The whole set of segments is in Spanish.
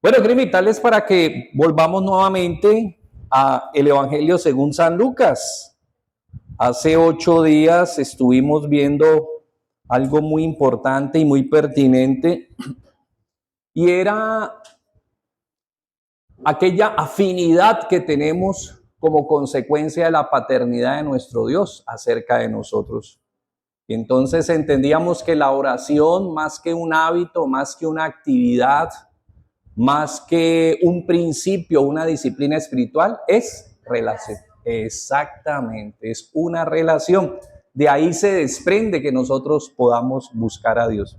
Bueno, quiero invitarles para que volvamos nuevamente a el Evangelio según San Lucas. Hace 8 días estuvimos viendo algo muy importante y muy pertinente, y era aquella afinidad que tenemos como consecuencia de la paternidad de nuestro Dios acerca de nosotros. Y entonces entendíamos que la oración, más que un hábito, más que una actividad, más que un principio, una disciplina espiritual, es relación. Exactamente, es una relación. De ahí se desprende que nosotros podamos buscar a Dios.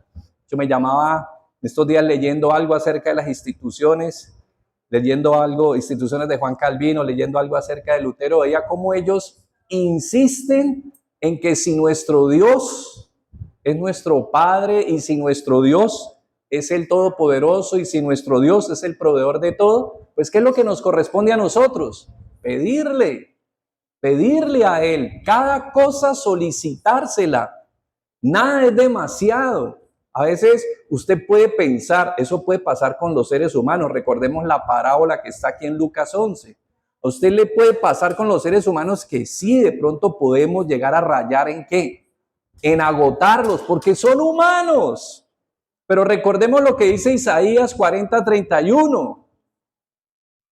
Yo me llamaba estos días leyendo algo acerca de las instituciones, leyendo algo, instituciones de Juan Calvino, leyendo algo acerca de Lutero, veía cómo ellos insisten en que si nuestro Dios es nuestro Padre y si nuestro Dios es el Todopoderoso y si nuestro Dios es el proveedor de todo, pues ¿qué es lo que nos corresponde a nosotros? Pedirle a Él, cada cosa solicitársela, nada es demasiado. A veces usted puede pensar, eso puede pasar con los seres humanos, recordemos la parábola que está aquí en Lucas 11. A usted le puede pasar con los seres humanos que sí, de pronto podemos llegar a rayar en ¿qué? En agotarlos, porque son humanos. Pero recordemos lo que dice Isaías 40:31.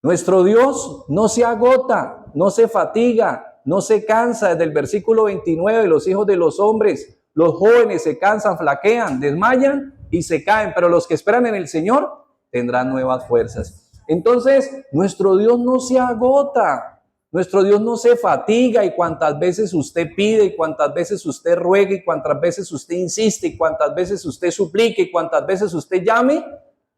Nuestro Dios no se agota, no se fatiga, no se cansa. Desde el versículo 29, los hijos de los hombres, los jóvenes se cansan, flaquean, desmayan y se caen, pero los que esperan en el Señor tendrán nuevas fuerzas. Entonces, nuestro Dios no se agota. Nuestro Dios no se fatiga, y cuantas veces usted pide, y cuantas veces usted ruegue, y cuantas veces usted insiste, y cuantas veces usted suplique, y cuantas veces usted llame,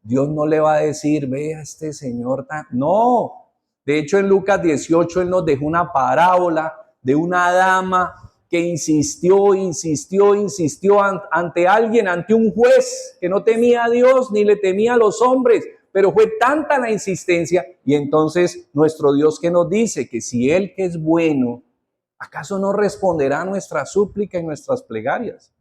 Dios no le va a decir, vea este señor tan... No. De hecho, en Lucas 18, Él nos dejó una parábola de una dama que insistió ante alguien, ante un juez que no temía a Dios ni le temía a los hombres. Pero fue tanta la insistencia, y entonces nuestro Dios que nos dice que si Él que es bueno, ¿acaso no responderá a nuestra súplica y nuestras plegarias?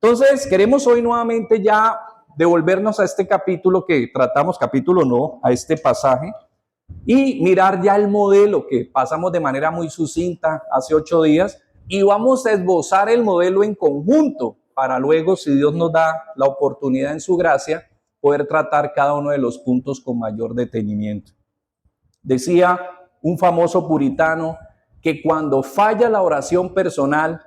Entonces queremos hoy nuevamente ya devolvernos a este capítulo que tratamos, capítulo no, a este pasaje, y mirar ya el modelo que pasamos de manera muy sucinta hace 8 días, y vamos a esbozar el modelo en conjunto para luego, si Dios nos da la oportunidad en su gracia, poder tratar cada uno de los puntos con mayor detenimiento. Decía un famoso puritano que cuando falla la oración personal,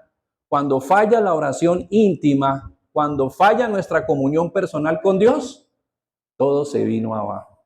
cuando falla la oración íntima, cuando falla nuestra comunión personal con Dios, todo se vino abajo.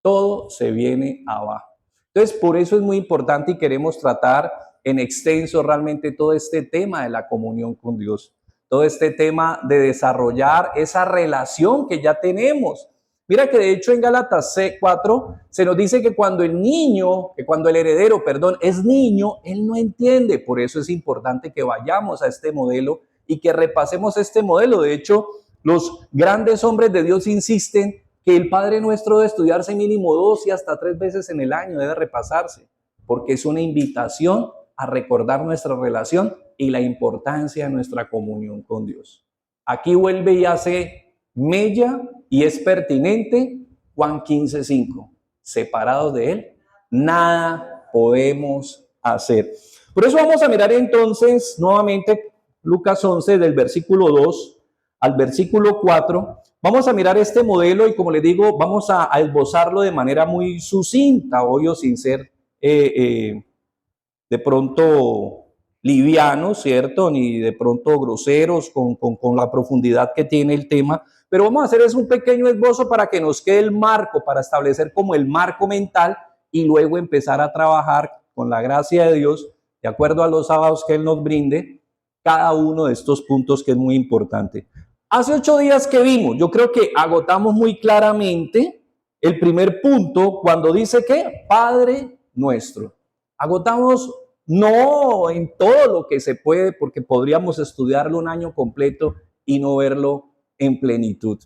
Todo se viene abajo. Entonces, por eso es muy importante y queremos tratar en extenso realmente todo este tema de la comunión con Dios. Todo este tema de desarrollar esa relación que ya tenemos. Mira que de hecho en Gálatas 4 se nos dice que cuando el heredero, es niño, él no entiende. Por eso es importante que vayamos a este modelo y que repasemos este modelo. De hecho, los grandes hombres de Dios insisten que el Padre Nuestro debe estudiarse mínimo 2 y hasta 3 veces en el año, debe repasarse, porque es una invitación a recordar nuestra relación y la importancia de nuestra comunión con Dios. Aquí vuelve y hace mella y es pertinente Juan 15:5. Separados de Él, nada podemos hacer. Por eso vamos a mirar entonces nuevamente Lucas 11 del versículo 2 al versículo 4. Vamos a mirar este modelo y, como les digo, vamos a esbozarlo de manera muy sucinta, obvio, sin ser de pronto livianos, ¿cierto? Ni de pronto groseros con la profundidad que tiene el tema. Pero vamos a hacer un pequeño esbozo para que nos quede el marco, para establecer como el marco mental y luego empezar a trabajar con la gracia de Dios, de acuerdo a los sábados que Él nos brinde, cada uno de estos puntos que es muy importante. Hace 8 días que vimos, yo creo que agotamos muy claramente el primer punto cuando dice que Padre Nuestro. Agotamos no en todo lo que se puede, porque podríamos estudiarlo un año completo y no verlo en plenitud.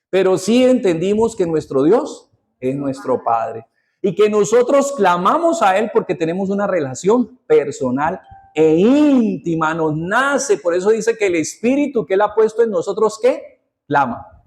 Pero sí entendimos que nuestro Dios es nuestro Padre y que nosotros clamamos a Él porque tenemos una relación personal e íntima, nos nace. Por eso dice que el Espíritu que Él ha puesto en nosotros, ¿qué? Clama.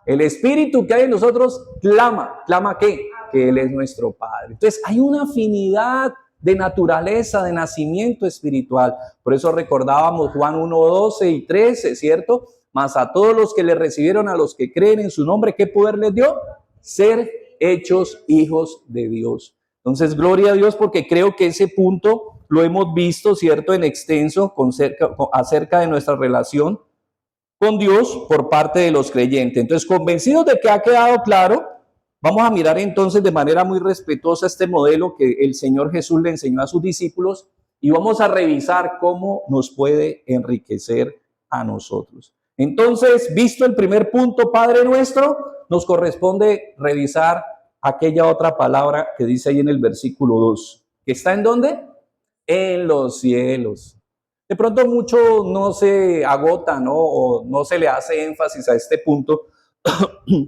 El espíritu que hay en nosotros clama. ¿Clama qué? Que Él es nuestro Padre. Entonces hay una afinidad de naturaleza, de nacimiento espiritual. Por eso recordábamos Juan 1, 12 y 13, ¿cierto? Mas a todos los que le recibieron, a los que creen en su nombre, ¿qué poder les dio? Ser hechos hijos de Dios. Entonces, gloria a Dios, porque creo que ese punto lo hemos visto, ¿cierto? En extenso, acerca de nuestra relación con Dios por parte de los creyentes. Entonces, convencidos de que ha quedado claro, vamos a mirar entonces de manera muy respetuosa este modelo que el Señor Jesús le enseñó a sus discípulos y vamos a revisar cómo nos puede enriquecer a nosotros. Entonces, visto el primer punto, Padre nuestro, nos corresponde revisar aquella otra palabra que dice ahí en el versículo 2. ¿Que está en dónde? En los cielos. De pronto mucho no se agota, ¿no? O no se le hace énfasis a este punto,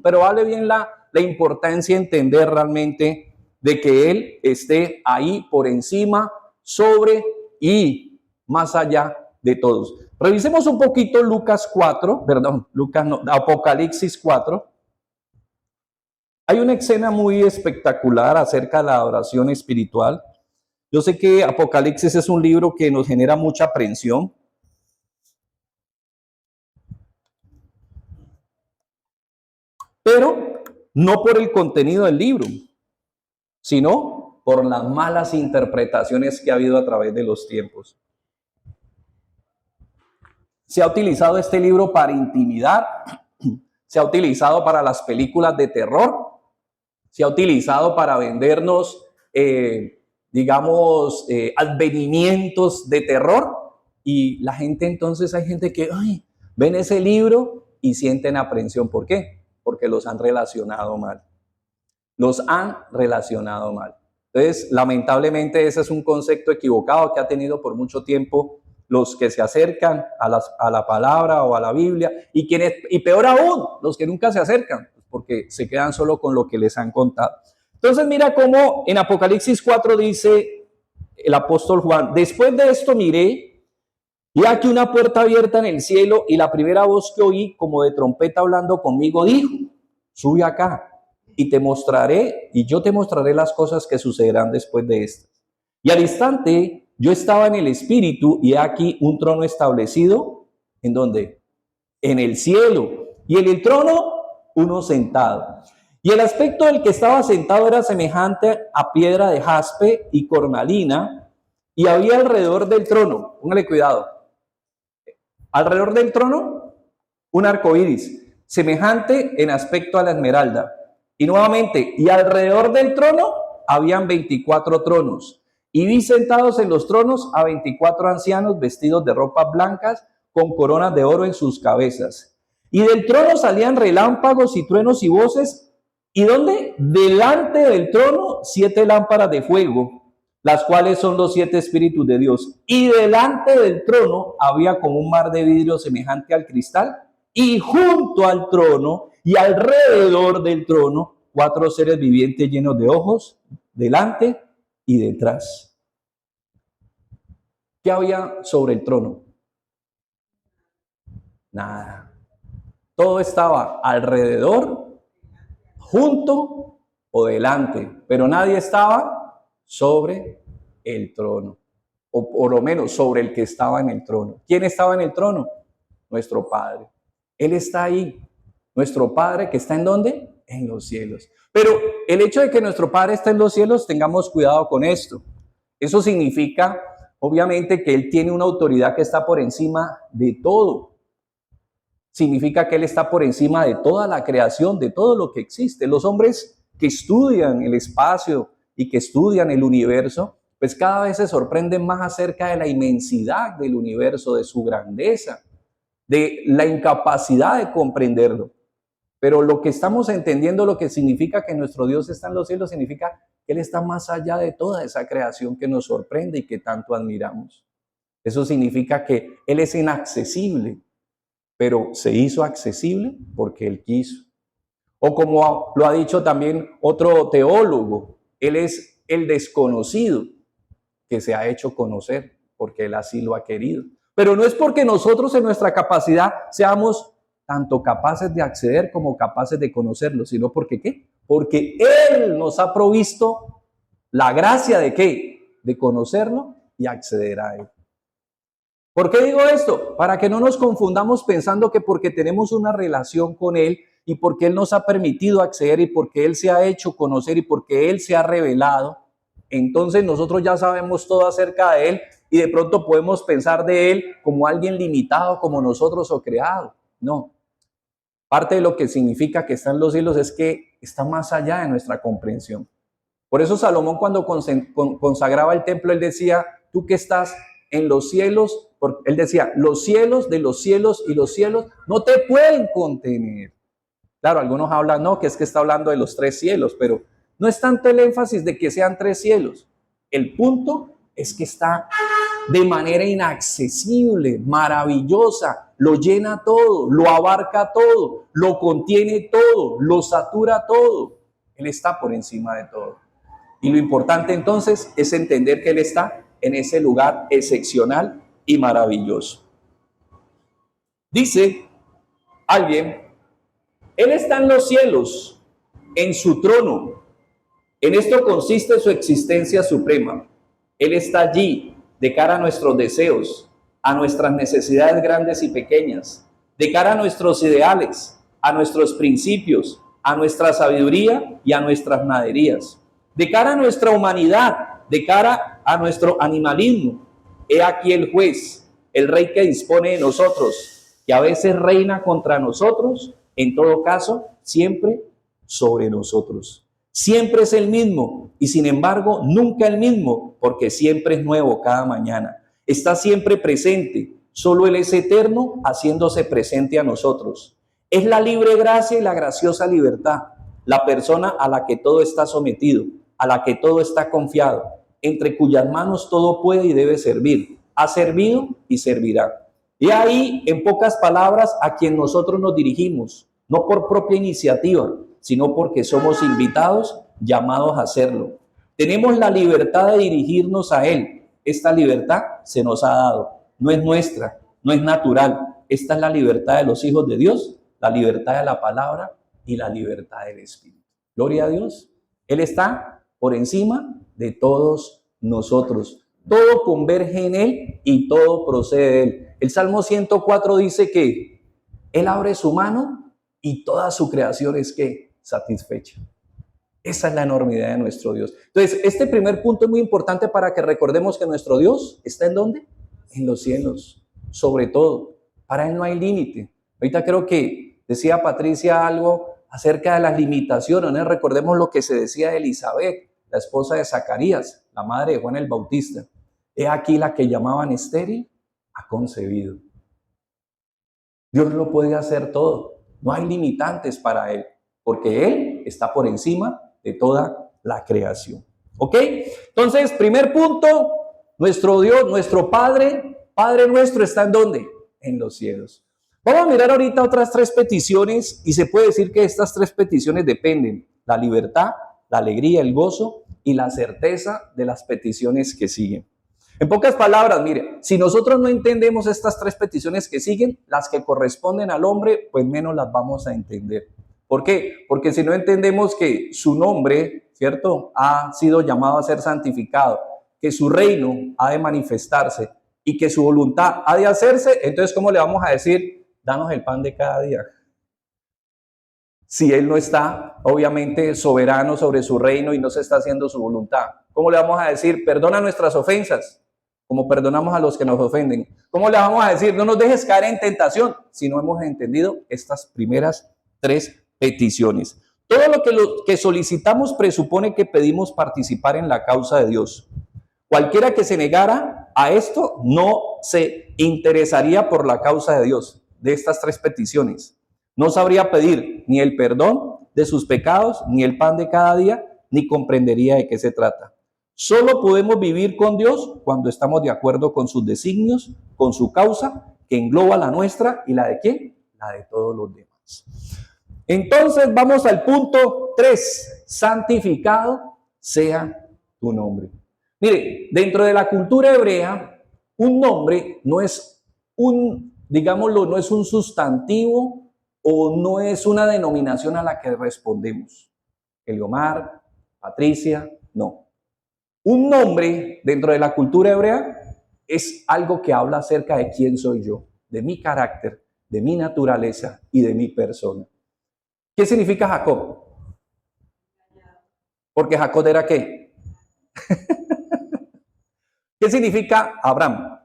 pero vale bien la importancia de entender realmente de que Él esté ahí por encima, sobre y más allá de todos. Revisemos un poquito Apocalipsis 4. Hay una escena muy espectacular acerca de la adoración espiritual. Yo sé que Apocalipsis es un libro que nos genera mucha aprensión. Pero no por el contenido del libro, sino por las malas interpretaciones que ha habido a través de los tiempos. Se ha utilizado este libro para intimidar, se ha utilizado para las películas de terror, se ha utilizado para vendernos, advenimientos de terror, y la gente entonces, hay gente que ven ese libro y sienten aprensión. ¿Por qué? Porque los han relacionado mal. Los han relacionado mal. Entonces, lamentablemente, ese es un concepto equivocado que ha tenido por mucho tiempo los que se acercan a la palabra o a la Biblia, y peor aún, los que nunca se acercan, porque se quedan solo con lo que les han contado. Entonces, mira cómo en Apocalipsis 4 dice el apóstol Juan: después de esto miré, y aquí una puerta abierta en el cielo, y la primera voz que oí, como de trompeta hablando conmigo, dijo: sube acá, y yo te mostraré las cosas que sucederán después de estas. Y al instante yo estaba en el espíritu, y aquí un trono establecido, ¿en dónde? En el cielo, y en el trono uno sentado. Y el aspecto del que estaba sentado era semejante a piedra de jaspe y cornalina, y había alrededor del trono, póngale cuidado, alrededor del trono un arco iris, semejante en aspecto a la esmeralda. Y nuevamente, y alrededor del trono habían 24 tronos. Y vi sentados en los tronos a 24 ancianos vestidos de ropas blancas, con coronas de oro en sus cabezas. Y del trono salían relámpagos y truenos y voces. ¿Y dónde? Delante del trono 7 lámparas de fuego, las cuales son los 7 espíritus de Dios. Y delante del trono había como un mar de vidrio semejante al cristal. Y junto al trono y alrededor del trono 4 seres vivientes llenos de ojos, delante y detrás. ¿Qué había sobre el trono? Nada. Todo estaba alrededor, junto o delante, pero nadie estaba sobre el trono, o por lo menos sobre el que estaba en el trono. ¿Quién estaba en el trono? Nuestro Padre. Él está ahí. Nuestro Padre, que está ¿en dónde? En los cielos. Pero el hecho de que nuestro Padre está en los cielos, tengamos cuidado con esto. Eso significa, obviamente, que Él tiene una autoridad que está por encima de todo. Significa que Él está por encima de toda la creación, de todo lo que existe. Los hombres que estudian el espacio y que estudian el universo, pues cada vez se sorprenden más acerca de la inmensidad del universo, de su grandeza, de la incapacidad de comprenderlo. Pero lo que estamos entendiendo, lo que significa que nuestro Dios está en los cielos, significa que Él está más allá de toda esa creación que nos sorprende y que tanto admiramos. Eso significa que Él es inaccesible, pero se hizo accesible porque Él quiso. O como lo ha dicho también otro teólogo, Él es el desconocido que se ha hecho conocer porque Él así lo ha querido. Pero no es porque nosotros en nuestra capacidad seamos tanto capaces de acceder como capaces de conocerlo, sino porque ¿qué? Porque Él nos ha provisto la gracia de ¿qué? De conocerlo y acceder a Él. ¿Por qué digo esto? Para que no nos confundamos pensando que porque tenemos una relación con Él y porque Él nos ha permitido acceder y porque Él se ha hecho conocer y porque Él se ha revelado, entonces nosotros ya sabemos todo acerca de Él y de pronto podemos pensar de Él como alguien limitado como nosotros o creado. No. Parte de lo que significa que está en los cielos es que está más allá de nuestra comprensión. Por eso Salomón cuando consagraba el templo, él decía, tú que estás en los cielos, él decía, los cielos de los cielos y los cielos no te pueden contener. Claro, algunos hablan, no, que es que está hablando de los 3 cielos, pero no es tanto el énfasis de que sean 3 cielos. El punto es que está de manera inaccesible, maravillosa, lo llena todo, lo abarca todo, lo contiene todo, lo satura todo. Él está por encima de todo. Y lo importante entonces es entender que Él está en ese lugar excepcional y maravilloso. Dice alguien, Él está en los cielos, en su trono. En esto consiste su existencia suprema. Él está allí de cara a nuestros deseos, a nuestras necesidades grandes y pequeñas, de cara a nuestros ideales, a nuestros principios, a nuestra sabiduría y a nuestras naderías, de cara a nuestra humanidad, de cara a nuestro animalismo. He aquí el juez, el rey que dispone de nosotros, que a veces reina contra nosotros, en todo caso, siempre sobre nosotros. Siempre es el mismo y sin embargo nunca el mismo, porque siempre es nuevo cada mañana. Está siempre presente, solo Él es eterno haciéndose presente a nosotros. Es la libre gracia y la graciosa libertad, la persona a la que todo está sometido, a la que todo está confiado, entre cuyas manos todo puede y debe servir. Ha servido y servirá. Y ahí, en pocas palabras, a quien nosotros nos dirigimos, no por propia iniciativa, sino porque somos invitados, llamados a hacerlo. Tenemos la libertad de dirigirnos a Él. Esta libertad se nos ha dado. No es nuestra, no es natural. Esta es la libertad de los hijos de Dios, la libertad de la palabra y la libertad del Espíritu. Gloria a Dios. Él está por encima de todos nosotros. Todo converge en Él y todo procede de Él. El Salmo 104 dice que Él abre su mano y toda su creación es que satisfecha. Esa es la enormidad de nuestro Dios. Entonces, este primer punto es muy importante para que recordemos que nuestro Dios está ¿en dónde? En los cielos, sobre todo. Para Él no hay límite. Ahorita creo que decía Patricia algo acerca de las limitaciones, ¿no? Recordemos lo que se decía de Elizabeth, la esposa de Zacarías, la madre de Juan el Bautista. He aquí la que llamaban estéril, ha concebido. Dios lo puede hacer todo. No hay limitantes para Él, porque Él está por encima de toda la creación. ¿Ok? Entonces, primer punto, nuestro Dios, nuestro Padre nuestro está ¿en dónde? En los cielos. Vamos a mirar ahorita otras 3 peticiones y se puede decir que estas 3 peticiones dependen: la libertad, la alegría, el gozo y la certeza de las peticiones que siguen. En pocas palabras, mire, si nosotros no entendemos estas 3 peticiones que siguen, las que corresponden al hombre, pues menos las vamos a entender. ¿Por qué? Porque si no entendemos que su nombre, ¿cierto?, ha sido llamado a ser santificado, que su reino ha de manifestarse y que su voluntad ha de hacerse, entonces ¿cómo le vamos a decir? Danos el pan de cada día. Si Él no está, obviamente, soberano sobre su reino y no se está haciendo su voluntad. ¿Cómo le vamos a decir? Perdona nuestras ofensas, como perdonamos a los que nos ofenden. ¿Cómo le vamos a decir? No nos dejes caer en tentación, si no hemos entendido estas primeras 3 peticiones. Todo lo que solicitamos presupone que pedimos participar en la causa de Dios. Cualquiera que se negara a esto no se interesaría por la causa de Dios, de estas 3 peticiones. No sabría pedir ni el perdón de sus pecados, ni el pan de cada día, ni comprendería de qué se trata. Solo podemos vivir con Dios cuando estamos de acuerdo con sus designios, con su causa, que engloba la nuestra y la de ¿quién? La de todos los demás. Entonces vamos al punto 3. Santificado sea tu nombre. Mire, dentro de la cultura hebrea, un nombre no es un, digámoslo, no es un sustantivo o no es una denominación a la que respondemos. Eliomar, Patricia, no. Un nombre dentro de la cultura hebrea es algo que habla acerca de quién soy yo, de mi carácter, de mi naturaleza y de mi persona. ¿Qué significa Jacob? Porque Jacob era ¿qué? ¿Qué significa Abraham?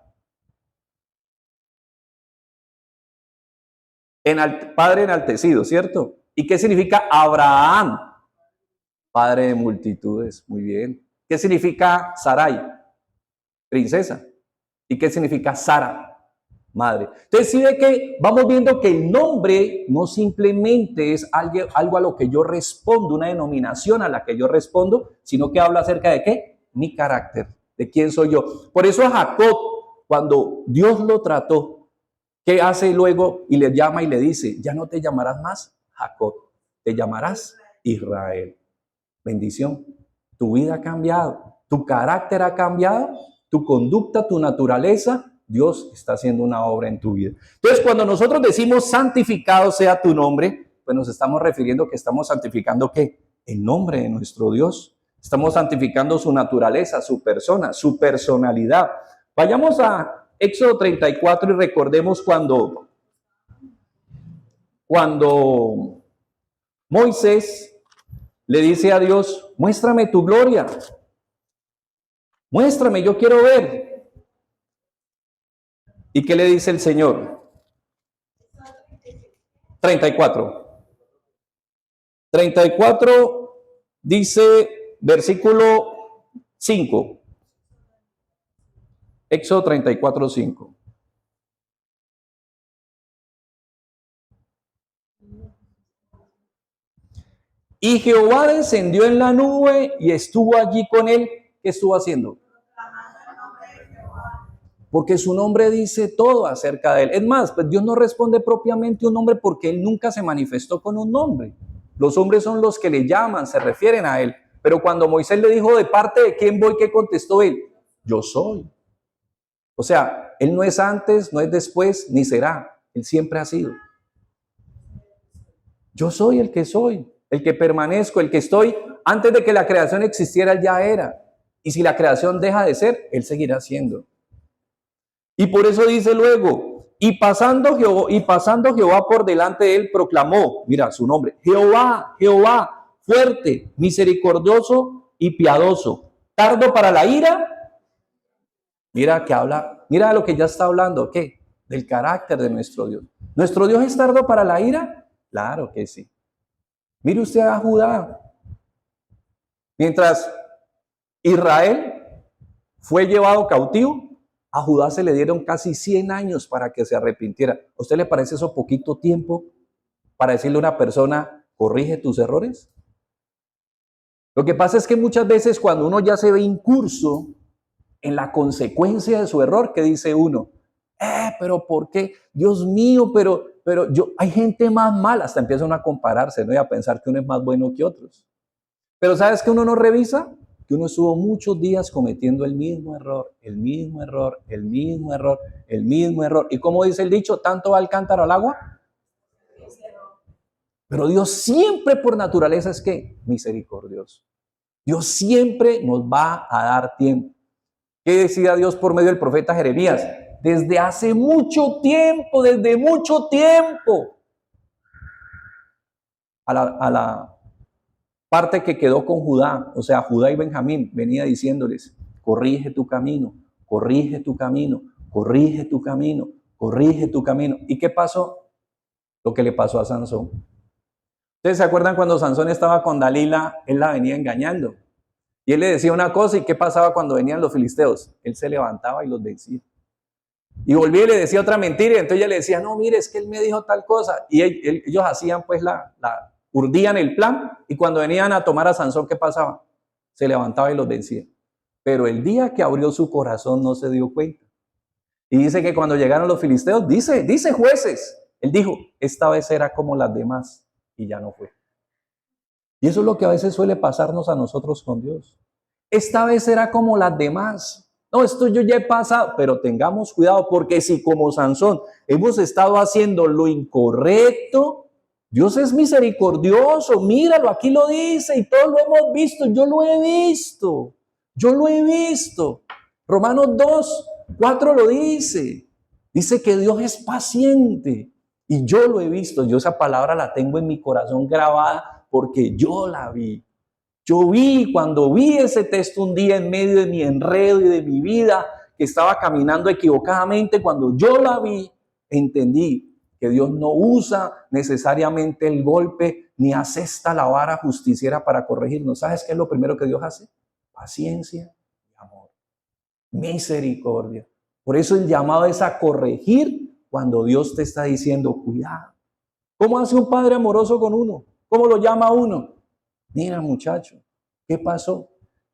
Padre enaltecido, ¿cierto? ¿Y qué significa Abraham? Padre de multitudes, muy bien. ¿Qué significa Sarai? Princesa. ¿Y qué significa Sara? Madre. Entonces, sí ve que vamos viendo que el nombre no simplemente es algo a lo que yo respondo, una denominación a la que yo respondo, sino que habla acerca de ¿qué? Mi carácter, de quién soy yo. Por eso a Jacob, cuando Dios lo trató, ¿qué hace luego? Y le llama y le dice, ya no te llamarás más Jacob, te llamarás Israel. Bendición. Tu vida ha cambiado, tu carácter ha cambiado, tu conducta, tu naturaleza. Dios está haciendo una obra en tu vida. Entonces, cuando nosotros decimos santificado sea tu nombre, pues nos estamos refiriendo que estamos santificando ¿qué? El nombre de nuestro Dios. Estamos santificando su naturaleza, su persona, su personalidad. Vayamos a Éxodo 34 y recordemos cuando Moisés le dice a Dios, muéstrame tu gloria. Muéstrame, yo quiero ver. ¿Y qué le dice el Señor? 34. 34 dice, versículo 5. Éxodo 34, 5. Y Jehová descendió en la nube y estuvo allí con él. ¿Qué estuvo haciendo? Porque su nombre dice todo acerca de él. Es más, pues Dios no responde propiamente un nombre porque él nunca se manifestó con un nombre. Los hombres son los que le llaman, se refieren a él. Pero cuando Moisés le dijo, ¿de parte de quién voy? ¿Qué contestó él? Yo soy. O sea, él no es antes, no es después, ni será. Él siempre ha sido. Yo soy el que permanezco, el que estoy. Antes de que la creación existiera, él ya era. Y si la creación deja de ser, él seguirá siendo. Y por eso dice luego, y pasando Jehová por delante de él, proclamó, mira su nombre, Jehová, Jehová, fuerte, misericordioso y piadoso, tardo para la ira. Mira que habla, mira lo que ya está hablando, ¿qué? Del carácter de nuestro Dios. ¿Nuestro Dios es tardo para la ira? Claro que sí. Mire usted a Judá. Mientras Israel fue llevado cautivo, a Judá se le dieron casi 100 años para que se arrepintiera. ¿A usted le parece eso poquito tiempo para decirle a una persona, corrige tus errores? Lo que pasa es que muchas veces cuando uno ya se ve incurso en la consecuencia de su error, ¿qué dice uno? Pero ¿por qué? Dios mío, pero hay gente más mala. Hasta empieza uno a compararse, ¿no? Y a pensar que uno es más bueno que otros. Pero ¿sabes qué uno no revisa? Que uno estuvo muchos días cometiendo el mismo error, el mismo error, el mismo error, el mismo error. ¿Y como dice el dicho, tanto va el cántaro al agua? Pero Dios siempre por naturaleza es ¿qué? Misericordioso. Dios siempre nos va a dar tiempo. ¿Qué decía Dios por medio del profeta Jeremías? Desde hace mucho tiempo, desde mucho tiempo. A la parte que quedó con Judá, o sea, Judá y Benjamín, venía diciéndoles, corrige tu camino, corrige tu camino, corrige tu camino, corrige tu camino. ¿Y qué pasó? Lo que le pasó a Sansón. ¿Ustedes se acuerdan cuando Sansón estaba con Dalila? Él la venía engañando. Y él le decía una cosa, ¿y qué pasaba cuando venían los filisteos? Él se levantaba y los vencía. Y volvía y le decía otra mentira, y entonces ella le decía, no, mire, es que él me dijo tal cosa. Y ellos hacían pues urdían el plan, y cuando venían a tomar a Sansón, ¿qué pasaba? Se levantaba y los vencía. Pero el día que abrió su corazón no se dio cuenta. Y dice que cuando llegaron los filisteos, dice Jueces, él dijo, esta vez era como las demás, y ya no fue. Y eso es lo que a veces suele pasarnos a nosotros con Dios. Esta vez era como las demás. No, esto yo ya he pasado, pero tengamos cuidado, porque si como Sansón hemos estado haciendo lo incorrecto, Dios es misericordioso, míralo, aquí lo dice y todos lo hemos visto, yo lo he visto, yo lo he visto. Romanos 2:4 lo dice, dice que Dios es paciente y yo lo he visto, yo esa palabra la tengo en mi corazón grabada porque yo la vi. Yo vi, cuando vi ese texto un día en medio de mi enredo y de mi vida, que estaba caminando equivocadamente, cuando yo la vi, entendí que Dios no usa necesariamente el golpe ni asesta la vara justiciera para corregirnos. ¿Sabes qué es lo primero que Dios hace? Paciencia y amor, misericordia. Por eso el llamado es a corregir cuando Dios te está diciendo, cuidado. ¿Cómo hace un padre amoroso con uno? ¿Cómo lo llama a uno? Mira, muchacho, ¿qué pasó?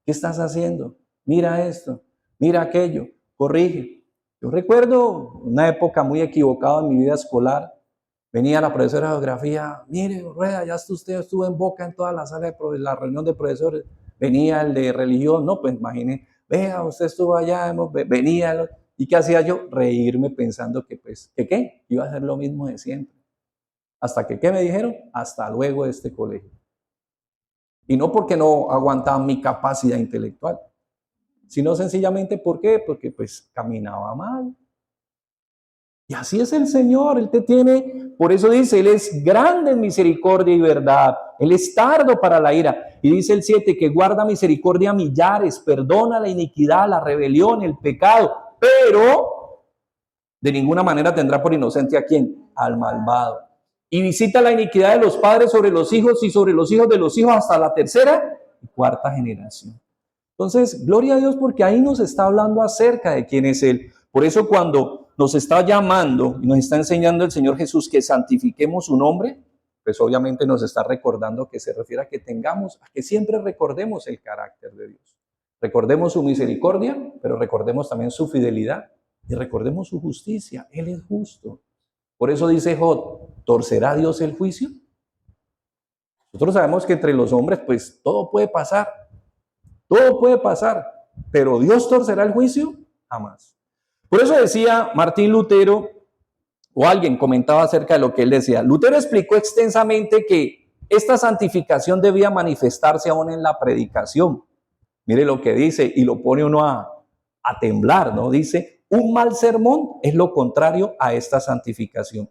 ¿Qué estás haciendo? Mira esto, mira aquello, corrige. Yo recuerdo una época muy equivocada en mi vida escolar. Venía la profesora de geografía, mire, Rueda, ya usted estuvo en Boca en toda la sala de la reunión de profesores. Venía el de religión, no, pues imagine, vea, usted estuvo allá, venía, ¿y qué hacía yo? Reírme pensando que pues, ¿que qué? Iba a hacer lo mismo de siempre. Hasta que, ¿qué me dijeron? Hasta luego de este colegio. Y no porque no aguantaba mi capacidad intelectual, sino sencillamente, ¿por qué? Porque pues caminaba mal. Y así es el Señor, Él te tiene, por eso dice, Él es grande en misericordia y verdad, Él es tardo para la ira. Y dice el 7, que guarda misericordia a millares, perdona la iniquidad, la rebelión, el pecado, pero de ninguna manera tendrá por inocente a quién, al malvado. Y visita la iniquidad de los padres sobre los hijos y sobre los hijos de los hijos hasta la tercera y cuarta generación. Entonces, gloria a Dios porque ahí nos está hablando acerca de quién es Él. Por eso cuando nos está llamando y nos está enseñando el Señor Jesús que santifiquemos su nombre, pues obviamente nos está recordando que se refiere a que tengamos, a que siempre recordemos el carácter de Dios. Recordemos su misericordia, pero recordemos también su fidelidad y recordemos su justicia. Él es justo. Por eso dice Job, ¿torcerá Dios el juicio? Nosotros sabemos que entre los hombres pues todo puede pasar, pero ¿Dios torcerá el juicio? Jamás. Por eso decía Martín Lutero, o alguien comentaba acerca de lo que él decía. Lutero explicó extensamente que esta santificación debía manifestarse aún en la predicación. Mire lo que dice y lo pone uno a temblar, ¿no? Dice, un mal sermón es lo contrario a esta santificación.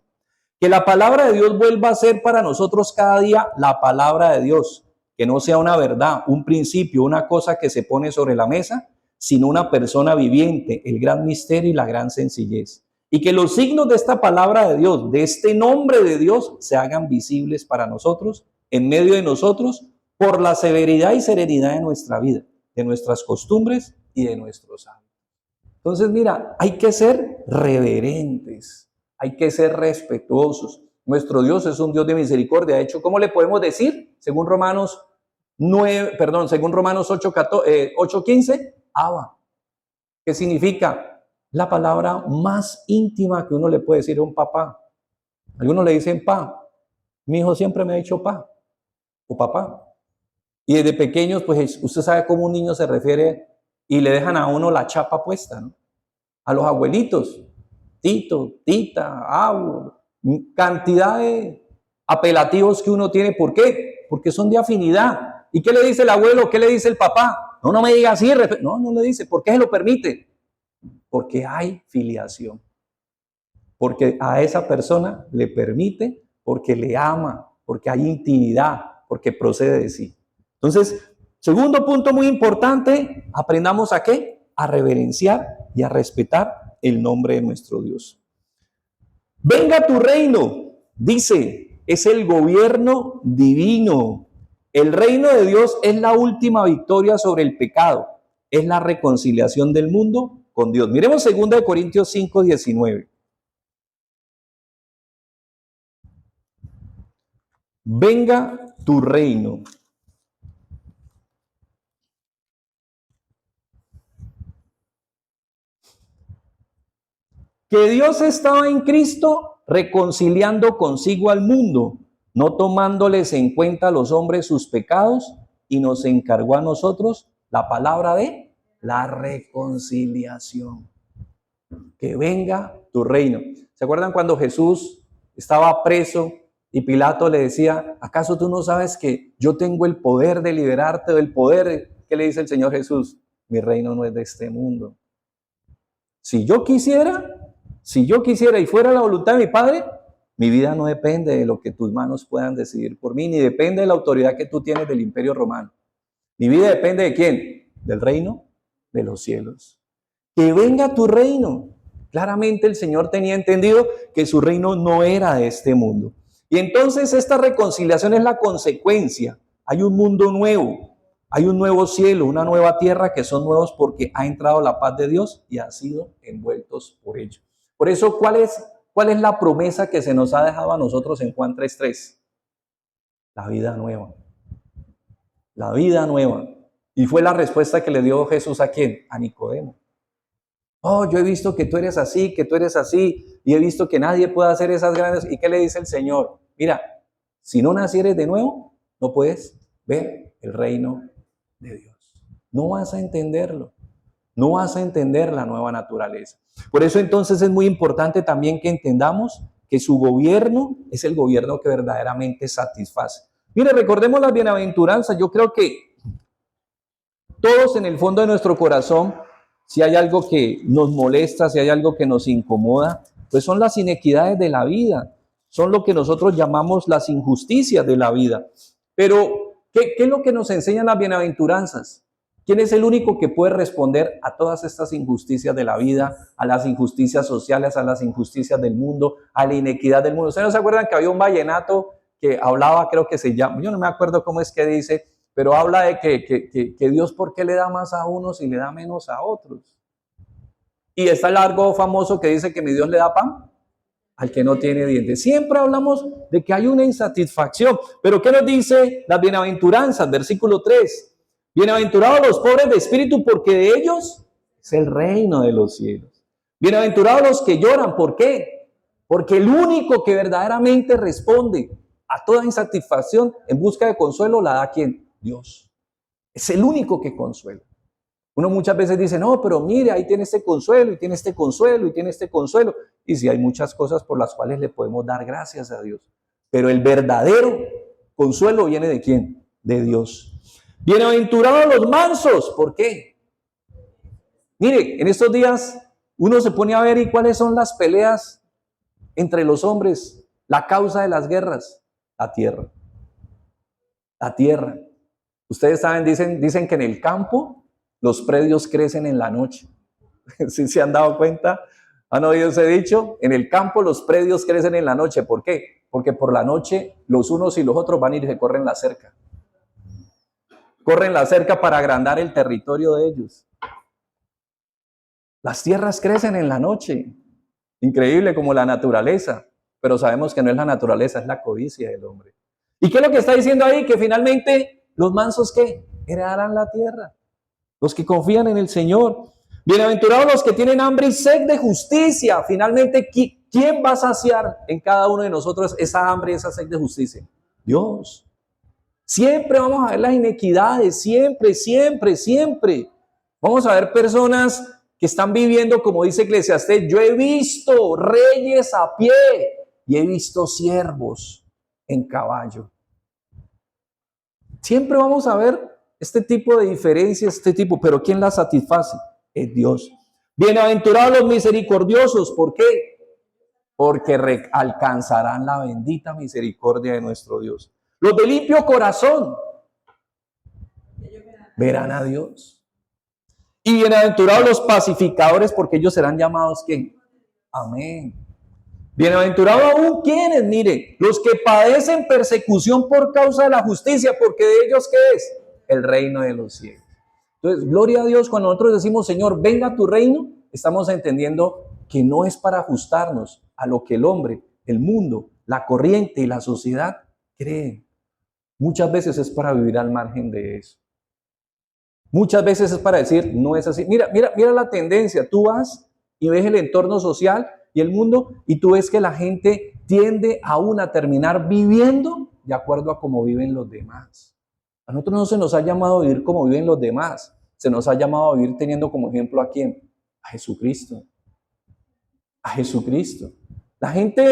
Que la palabra de Dios vuelva a ser para nosotros cada día la palabra de Dios. Que no sea una verdad, un principio, una cosa que se pone sobre la mesa, sino una persona viviente, el gran misterio y la gran sencillez. Y que los signos de esta palabra de Dios, de este nombre de Dios, se hagan visibles para nosotros, en medio de nosotros, por la severidad y serenidad de nuestra vida, de nuestras costumbres y de nuestros hábitos. Entonces, mira, hay que ser reverentes, hay que ser respetuosos. Nuestro Dios es un Dios de misericordia. De hecho, ¿cómo le podemos decir? Según Romanos 8:15, Abba. ¿Qué significa? La palabra más íntima que uno le puede decir a un papá. Algunos le dicen pa. Mi hijo siempre me ha dicho pa o papá. Y desde pequeños, pues usted sabe cómo un niño se refiere y le dejan a uno la chapa puesta, ¿no? A los abuelitos, tito, tita, abuelo, cantidad de apelativos que uno tiene. ¿Por qué? Porque son de afinidad. ¿Y qué le dice el abuelo? ¿Qué le dice el papá? No me diga así. No le dice. ¿Por qué se lo permite? Porque hay filiación. Porque a esa persona le permite, porque le ama, porque hay intimidad, porque procede de sí. Entonces, segundo punto muy importante, aprendamos a ¿qué? A reverenciar y a respetar el nombre de nuestro Dios. Venga tu reino, dice, es el gobierno divino. El reino de Dios es la última victoria sobre el pecado, es la reconciliación del mundo con Dios. Miremos 2 Corintios 5:19. Venga tu reino. Que Dios estaba en Cristo reconciliando consigo al mundo, no tomándoles en cuenta a los hombres sus pecados, y nos encargó a nosotros la palabra de la reconciliación. Que venga tu reino. ¿Se acuerdan cuando Jesús estaba preso Y Pilato le decía, ¿acaso tú no sabes que yo tengo el poder de liberarte del poder? ¿Qué le dice el Señor Jesús? Mi reino no es de este mundo. Si yo quisiera y fuera la voluntad de mi Padre, mi vida no depende de lo que tus manos puedan decidir por mí, ni depende de la autoridad que tú tienes del Imperio Romano. Mi vida depende de quién? Del reino de los cielos. Que venga tu reino. Claramente el Señor tenía entendido que su reino no era de este mundo. Y entonces esta reconciliación es la consecuencia. Hay un mundo nuevo, hay un nuevo cielo, una nueva tierra que son nuevos porque ha entrado la paz de Dios y han sido envueltos por ello. Por eso, ¿cuál es la promesa que se nos ha dejado a nosotros en Juan 3:3? La vida nueva. La vida nueva. Y fue la respuesta que le dio Jesús ¿a quién? A Nicodemo. Oh, yo he visto que tú eres así, y he visto que nadie puede hacer esas grandes. ¿Y qué le dice el Señor? Mira, si no nacieres de nuevo, no puedes ver el reino de Dios. No vas a entenderlo. No vas a entender la nueva naturaleza. Por eso entonces es muy importante también que entendamos que su gobierno es el gobierno que verdaderamente satisface. Mire, recordemos las bienaventuranzas. Yo creo que todos en el fondo de nuestro corazón, si hay algo que nos molesta, si hay algo que nos incomoda, pues son las inequidades de la vida, son lo que nosotros llamamos las injusticias de la vida. Pero, ¿qué es lo que nos enseñan las bienaventuranzas? ¿Quién es el único que puede responder a todas estas injusticias de la vida, a las injusticias sociales, a las injusticias del mundo, a la inequidad del mundo? ¿Ustedes no se acuerdan que había un vallenato que hablaba, creo que se llama, yo no me acuerdo cómo es que dice, pero habla de que Dios, ¿por qué le da más a unos y le da menos a otros? Y está el largo famoso que dice que mi Dios le da pan al que no tiene dientes. Siempre hablamos de que hay una insatisfacción. Pero ¿qué nos dice las bienaventuranzas? Versículo 3. Bienaventurados los pobres de espíritu, porque de ellos es el reino de los cielos. Bienaventurados los que lloran, ¿por qué? Porque el único que verdaderamente responde a toda insatisfacción en busca de consuelo la da ¿quién? Dios. Es el único que consuela. Uno muchas veces dice, no, pero mire, ahí tiene este consuelo, y tiene este consuelo, y tiene este consuelo. Y sí, hay muchas cosas por las cuales le podemos dar gracias a Dios. Pero el verdadero consuelo viene ¿de quién? De Dios. Bienaventurados los mansos, ¿por qué? Mire, en estos días uno se pone a ver y cuáles son las peleas entre los hombres, la causa de las guerras, la tierra. La tierra. Ustedes saben, dicen que en el campo los predios crecen en la noche. ¿Sí se han dado cuenta? ¿Han oído ese dicho? En el campo los predios crecen en la noche. ¿Por qué? Porque por la noche los unos y los otros van a ir y se corren la cerca. Corren la cerca para agrandar el territorio de ellos. Las tierras crecen en la noche. Increíble como la naturaleza. Pero sabemos que no es la naturaleza, es la codicia del hombre. ¿Y qué es lo que está diciendo ahí? Que finalmente los mansos, ¿qué? Heredarán la tierra. Los que confían en el Señor. Bienaventurados los que tienen hambre y sed de justicia. Finalmente, ¿quién va a saciar en cada uno de nosotros esa hambre y esa sed de justicia? Dios. Siempre vamos a ver las inequidades, siempre, siempre, siempre. Vamos a ver personas que están viviendo, como dice Eclesiastés, yo he visto reyes a pie y he visto siervos en caballo. Siempre vamos a ver este tipo de diferencias, pero ¿quién las satisface? Es Dios. Bienaventurados los misericordiosos, ¿por qué? Porque alcanzarán la bendita misericordia de nuestro Dios. Los de limpio corazón verán a Dios. Y bienaventurados los pacificadores, porque ellos serán llamados ¿quién? Amén. Bienaventurados aún quienes, mire, los que padecen persecución por causa de la justicia, porque de ellos ¿qué es? El reino de los cielos. Entonces, gloria a Dios, cuando nosotros decimos, Señor, venga a tu reino, estamos entendiendo que no es para ajustarnos a lo que el hombre, el mundo, la corriente y la sociedad creen. Muchas veces es para vivir al margen de eso. Muchas veces es para decir, no es así. Mira la tendencia. Tú vas y ves el entorno social y el mundo y tú ves que la gente tiende aún a terminar viviendo de acuerdo a cómo viven los demás. A nosotros no se nos ha llamado a vivir como viven los demás. Se nos ha llamado a vivir teniendo como ejemplo ¿a quién? A Jesucristo. A Jesucristo. La gente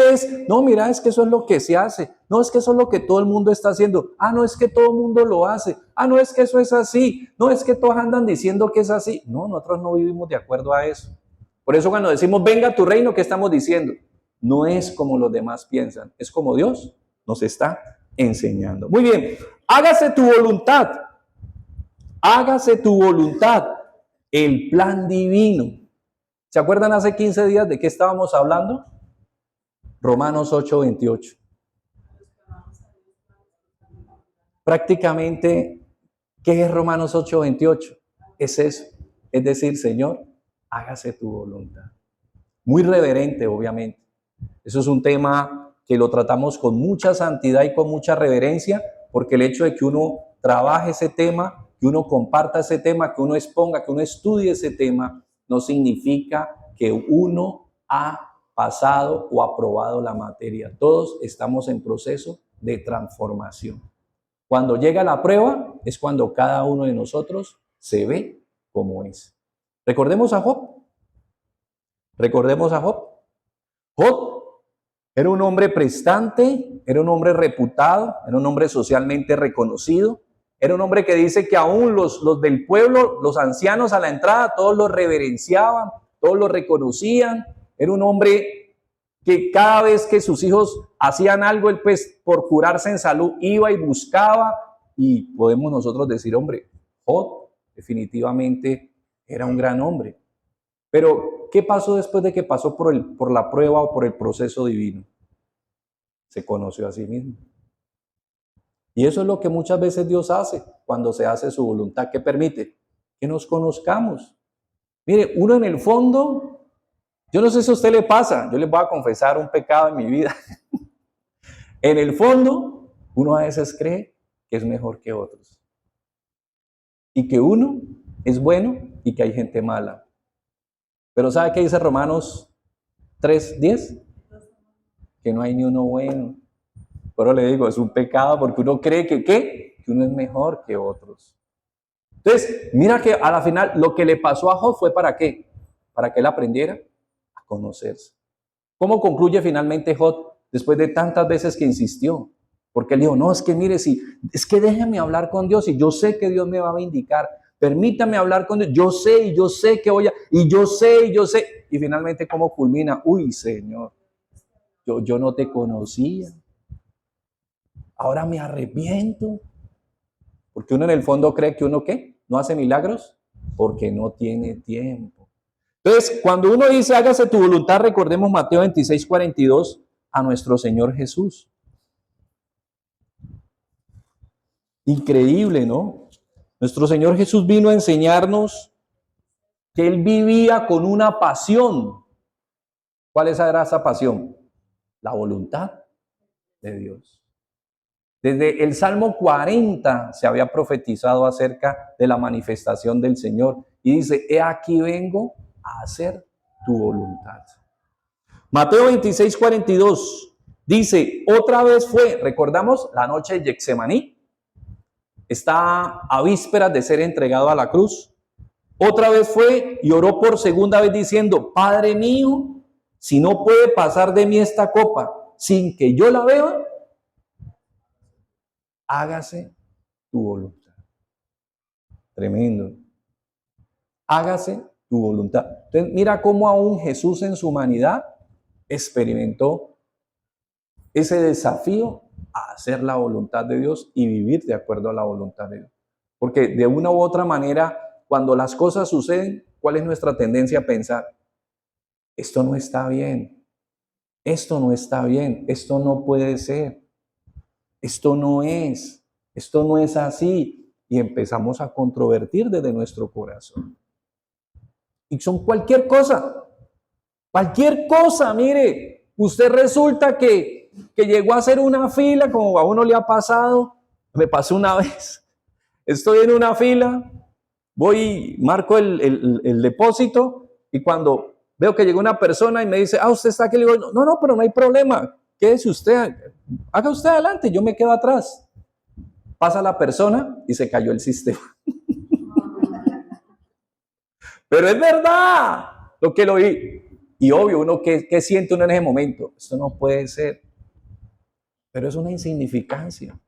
no, mira, es que eso es lo que se hace. No, es que eso es lo que todo el mundo está haciendo. Ah, no, es que todo el mundo lo hace. Ah, no, es que eso es así. No, es que todos andan diciendo que es así. No, nosotros no vivimos de acuerdo a eso. Por eso cuando decimos, venga a tu reino, ¿qué estamos diciendo? No es como los demás piensan, es como Dios nos está enseñando. Muy bien, hágase tu voluntad. Hágase tu voluntad. El plan divino. ¿Se acuerdan hace 15 días de qué estábamos hablando? Romanos 8:28. Prácticamente, ¿qué es Romanos 8:28? Es eso. Es decir, Señor, hágase tu voluntad. Muy reverente, obviamente. Eso es un tema que lo tratamos con mucha santidad y con mucha reverencia, porque el hecho de que uno trabaje ese tema, que uno comparta ese tema, que uno exponga, que uno estudie ese tema, no significa que uno ha pasado o aprobado la materia. Todos estamos en proceso de transformación. Cuando llega la prueba es cuando cada uno de nosotros se ve como es. Recordemos a Job. Recordemos a Job. Job era un hombre prestante, era un hombre reputado, era un hombre socialmente reconocido, era un hombre que dice que aún los del pueblo, los ancianos a la entrada, todos lo reverenciaban, todos lo reconocían. Era un hombre que cada vez que sus hijos hacían algo, él pues por curarse en salud iba y buscaba, y podemos nosotros decir, hombre, Job definitivamente era un gran hombre. Pero, ¿qué pasó después de que pasó por la prueba o por el proceso divino? Se conoció a sí mismo. Y eso es lo que muchas veces Dios hace cuando se hace su voluntad. ¿Qué permite? Que nos conozcamos. Mire, uno en el fondo, yo no sé si a usted le pasa, yo les voy a confesar un pecado en mi vida. En el fondo, uno a veces cree que es mejor que otros. Y que uno es bueno y que hay gente mala. Pero ¿sabe qué dice Romanos 3:10? Que no hay ni uno bueno. Pero le digo, es un pecado porque uno cree que uno es mejor que otros. Entonces, mira que a la final lo que le pasó a Job fue ¿para qué? Para que él aprendiera a conocerse. ¿Cómo concluye finalmente Job después de tantas veces que insistió? Porque él dijo, no, es que mire, es que déjeme hablar con Dios y yo sé que Dios me va a vindicar. Permítame hablar con Dios. Yo sé que voy a, y yo sé. Y finalmente, ¿cómo culmina? Uy, Señor, yo no te conocía. Ahora me arrepiento. Porque uno en el fondo cree que uno, ¿qué? ¿No hace milagros? Porque no tiene tiempo. Entonces, cuando uno dice, hágase tu voluntad, recordemos Mateo 26:42 a nuestro Señor Jesús. Increíble, ¿no? Nuestro Señor Jesús vino a enseñarnos que Él vivía con una pasión. ¿Cuál era esa pasión? La voluntad de Dios. Desde el Salmo 40 se había profetizado acerca de la manifestación del Señor. Y dice, he aquí vengo a hacer tu voluntad. Mateo 26:42 dice, otra vez fue, recordamos la noche de Getsemaní, está a vísperas de ser entregado a la cruz. Otra vez fue y oró por segunda vez diciendo, Padre mío, si no puede pasar de mí esta copa sin que yo la beba, hágase tu voluntad. Tremendo. Hágase tu voluntad. Entonces, mira cómo aún Jesús en su humanidad experimentó ese desafío a hacer la voluntad de Dios y vivir de acuerdo a la voluntad de Dios. Porque de una u otra manera, cuando las cosas suceden, ¿cuál es nuestra tendencia a pensar? Esto no está bien. Esto no está bien. Esto no puede ser. Esto no es. Esto no es así. Y empezamos a controvertir desde nuestro corazón. Y son cualquier cosa. Cualquier cosa, mire. Usted resulta que llegó a hacer una fila, como a uno le ha pasado. Me pasó una vez. Estoy en una fila, voy, marco el depósito y cuando veo que llegó una persona y me dice, usted está aquí, le digo, no, pero no hay problema. Quédese usted, haga usted adelante, yo me quedo atrás. Pasa la persona y se cayó el sistema. Pero es verdad lo que lo vi. Y obvio, uno, ¿qué siente uno en ese momento? Esto no puede ser. Pero es una insignificancia.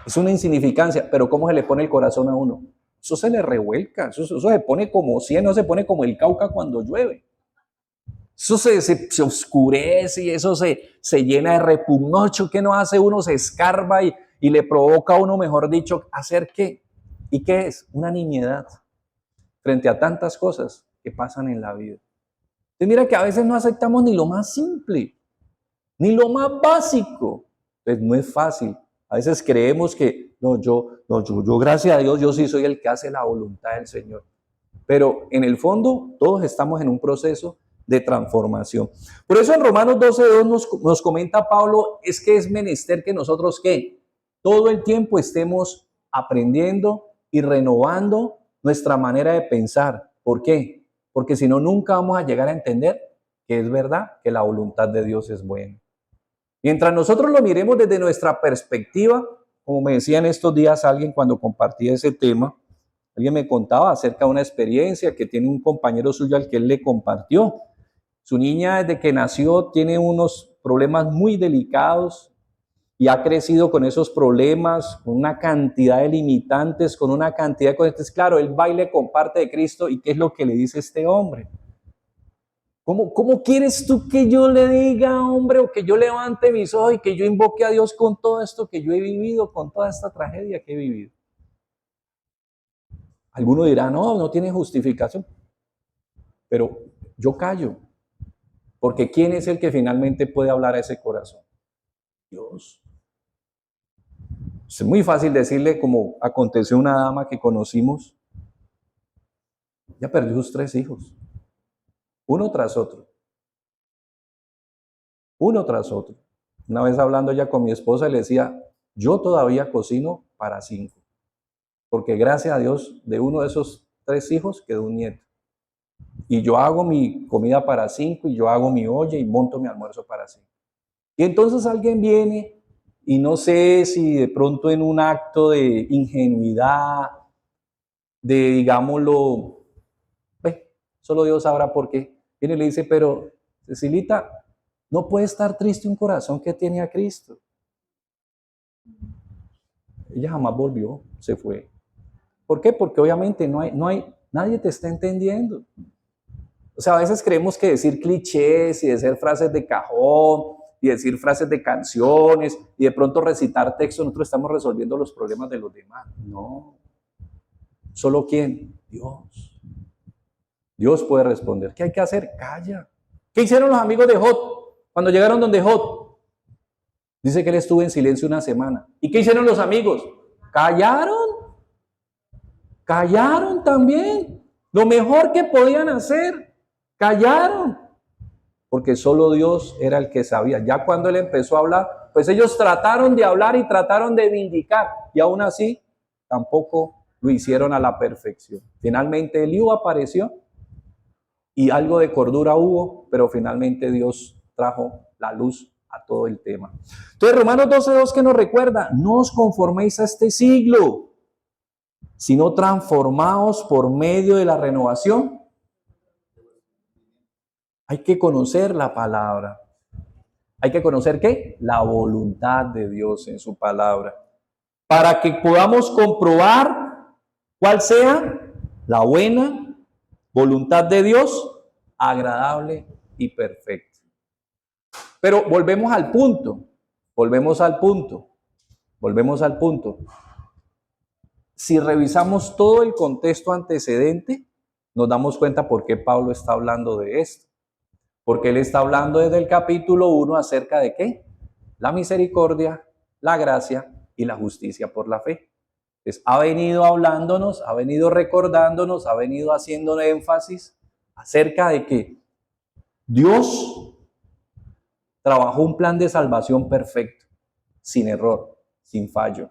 Es una insignificancia, pero ¿cómo se le pone el corazón a uno? Eso se le revuelca, eso se pone como 100, no se pone como el Cauca cuando llueve. Eso se oscurece y eso se llena de repugnocho. ¿Qué no hace uno? Se escarba y le provoca a uno, mejor dicho, ¿hacer qué? ¿Y qué es? Una nimiedad frente a tantas cosas que pasan en la vida. Entonces mira que a veces no aceptamos ni lo más simple, ni lo más básico. Pues no es fácil. A veces creemos que, yo, gracias a Dios, yo sí soy el que hace la voluntad del Señor. Pero en el fondo, todos estamos en un proceso de transformación. Por eso en Romanos 12:2 nos comenta Pablo, es que es menester que nosotros, ¿qué? Todo el tiempo estemos aprendiendo y renovando nuestra manera de pensar. ¿Por qué? Porque si no, nunca vamos a llegar a entender que es verdad que la voluntad de Dios es buena. Mientras nosotros lo miremos desde nuestra perspectiva, como me decía en estos días alguien cuando compartía ese tema, alguien me contaba acerca de una experiencia que tiene un compañero suyo al que él le compartió. Su niña desde que nació tiene unos problemas muy delicados y ha crecido con esos problemas, con una cantidad de limitantes, con una cantidad de cosas. Claro, él va y le comparte de Cristo y ¿qué es lo que le dice este hombre? ¿Cómo quieres tú que yo le diga, hombre, o que yo levante mis ojos y que yo invoque a Dios con todo esto que yo he vivido, con toda esta tragedia que he vivido? Alguno dirá, no tiene justificación. Pero yo callo, porque ¿quién es el que finalmente puede hablar a ese corazón? Dios. Es muy fácil decirle, como aconteció a una dama que conocimos, ya perdió sus 3 hijos, uno tras otro. Uno tras otro. Una vez hablando ya con mi esposa, le decía, yo todavía cocino para 5, porque gracias a Dios, de uno de esos 3 hijos quedó un nieto. Y yo hago mi comida para 5 y yo hago mi olla y monto mi almuerzo para 5. Y entonces alguien viene y no sé si de pronto en un acto de ingenuidad, de digámoslo, solo Dios sabrá por qué, viene y le dice, pero Cecilita, no puede estar triste un corazón que tiene a Cristo. Ella jamás volvió, se fue. ¿Por qué? Porque obviamente nadie te está entendiendo. O sea, a veces creemos que decir clichés y decir frases de cajón y decir frases de canciones y de pronto recitar textos, nosotros estamos resolviendo los problemas de los demás. No. ¿Solo quién? Dios. Dios puede responder. ¿Qué hay que hacer? Calla. ¿Qué hicieron los amigos de Job cuando llegaron donde Job? Dice que él estuvo en silencio una semana. ¿Y qué hicieron los amigos? Callaron. Callaron también. Lo mejor que podían hacer. Callaron. Porque solo Dios era el que sabía. Ya cuando él empezó a hablar, pues ellos trataron de hablar y trataron de vindicar. Y aún así, tampoco lo hicieron a la perfección. Finalmente Eliú apareció y algo de cordura hubo, pero finalmente Dios trajo la luz a todo el tema. Entonces Romanos 12:2 que nos recuerda, no os conforméis a este siglo, sino transformaos por medio de la renovación. Hay que conocer la palabra. Hay que conocer ¿qué? La voluntad de Dios en su palabra. Para que podamos comprobar cuál sea la buena voluntad de Dios, agradable y perfecta. Pero volvemos al punto. Si revisamos todo el contexto antecedente, nos damos cuenta por qué Pablo está hablando de esto. Porque él está hablando desde el capítulo 1 acerca de ¿qué? La misericordia, la gracia y la justicia por la fe. Entonces, ha venido hablándonos, ha venido recordándonos, ha venido haciendo énfasis acerca de que Dios trabajó un plan de salvación perfecto, sin error, sin fallo.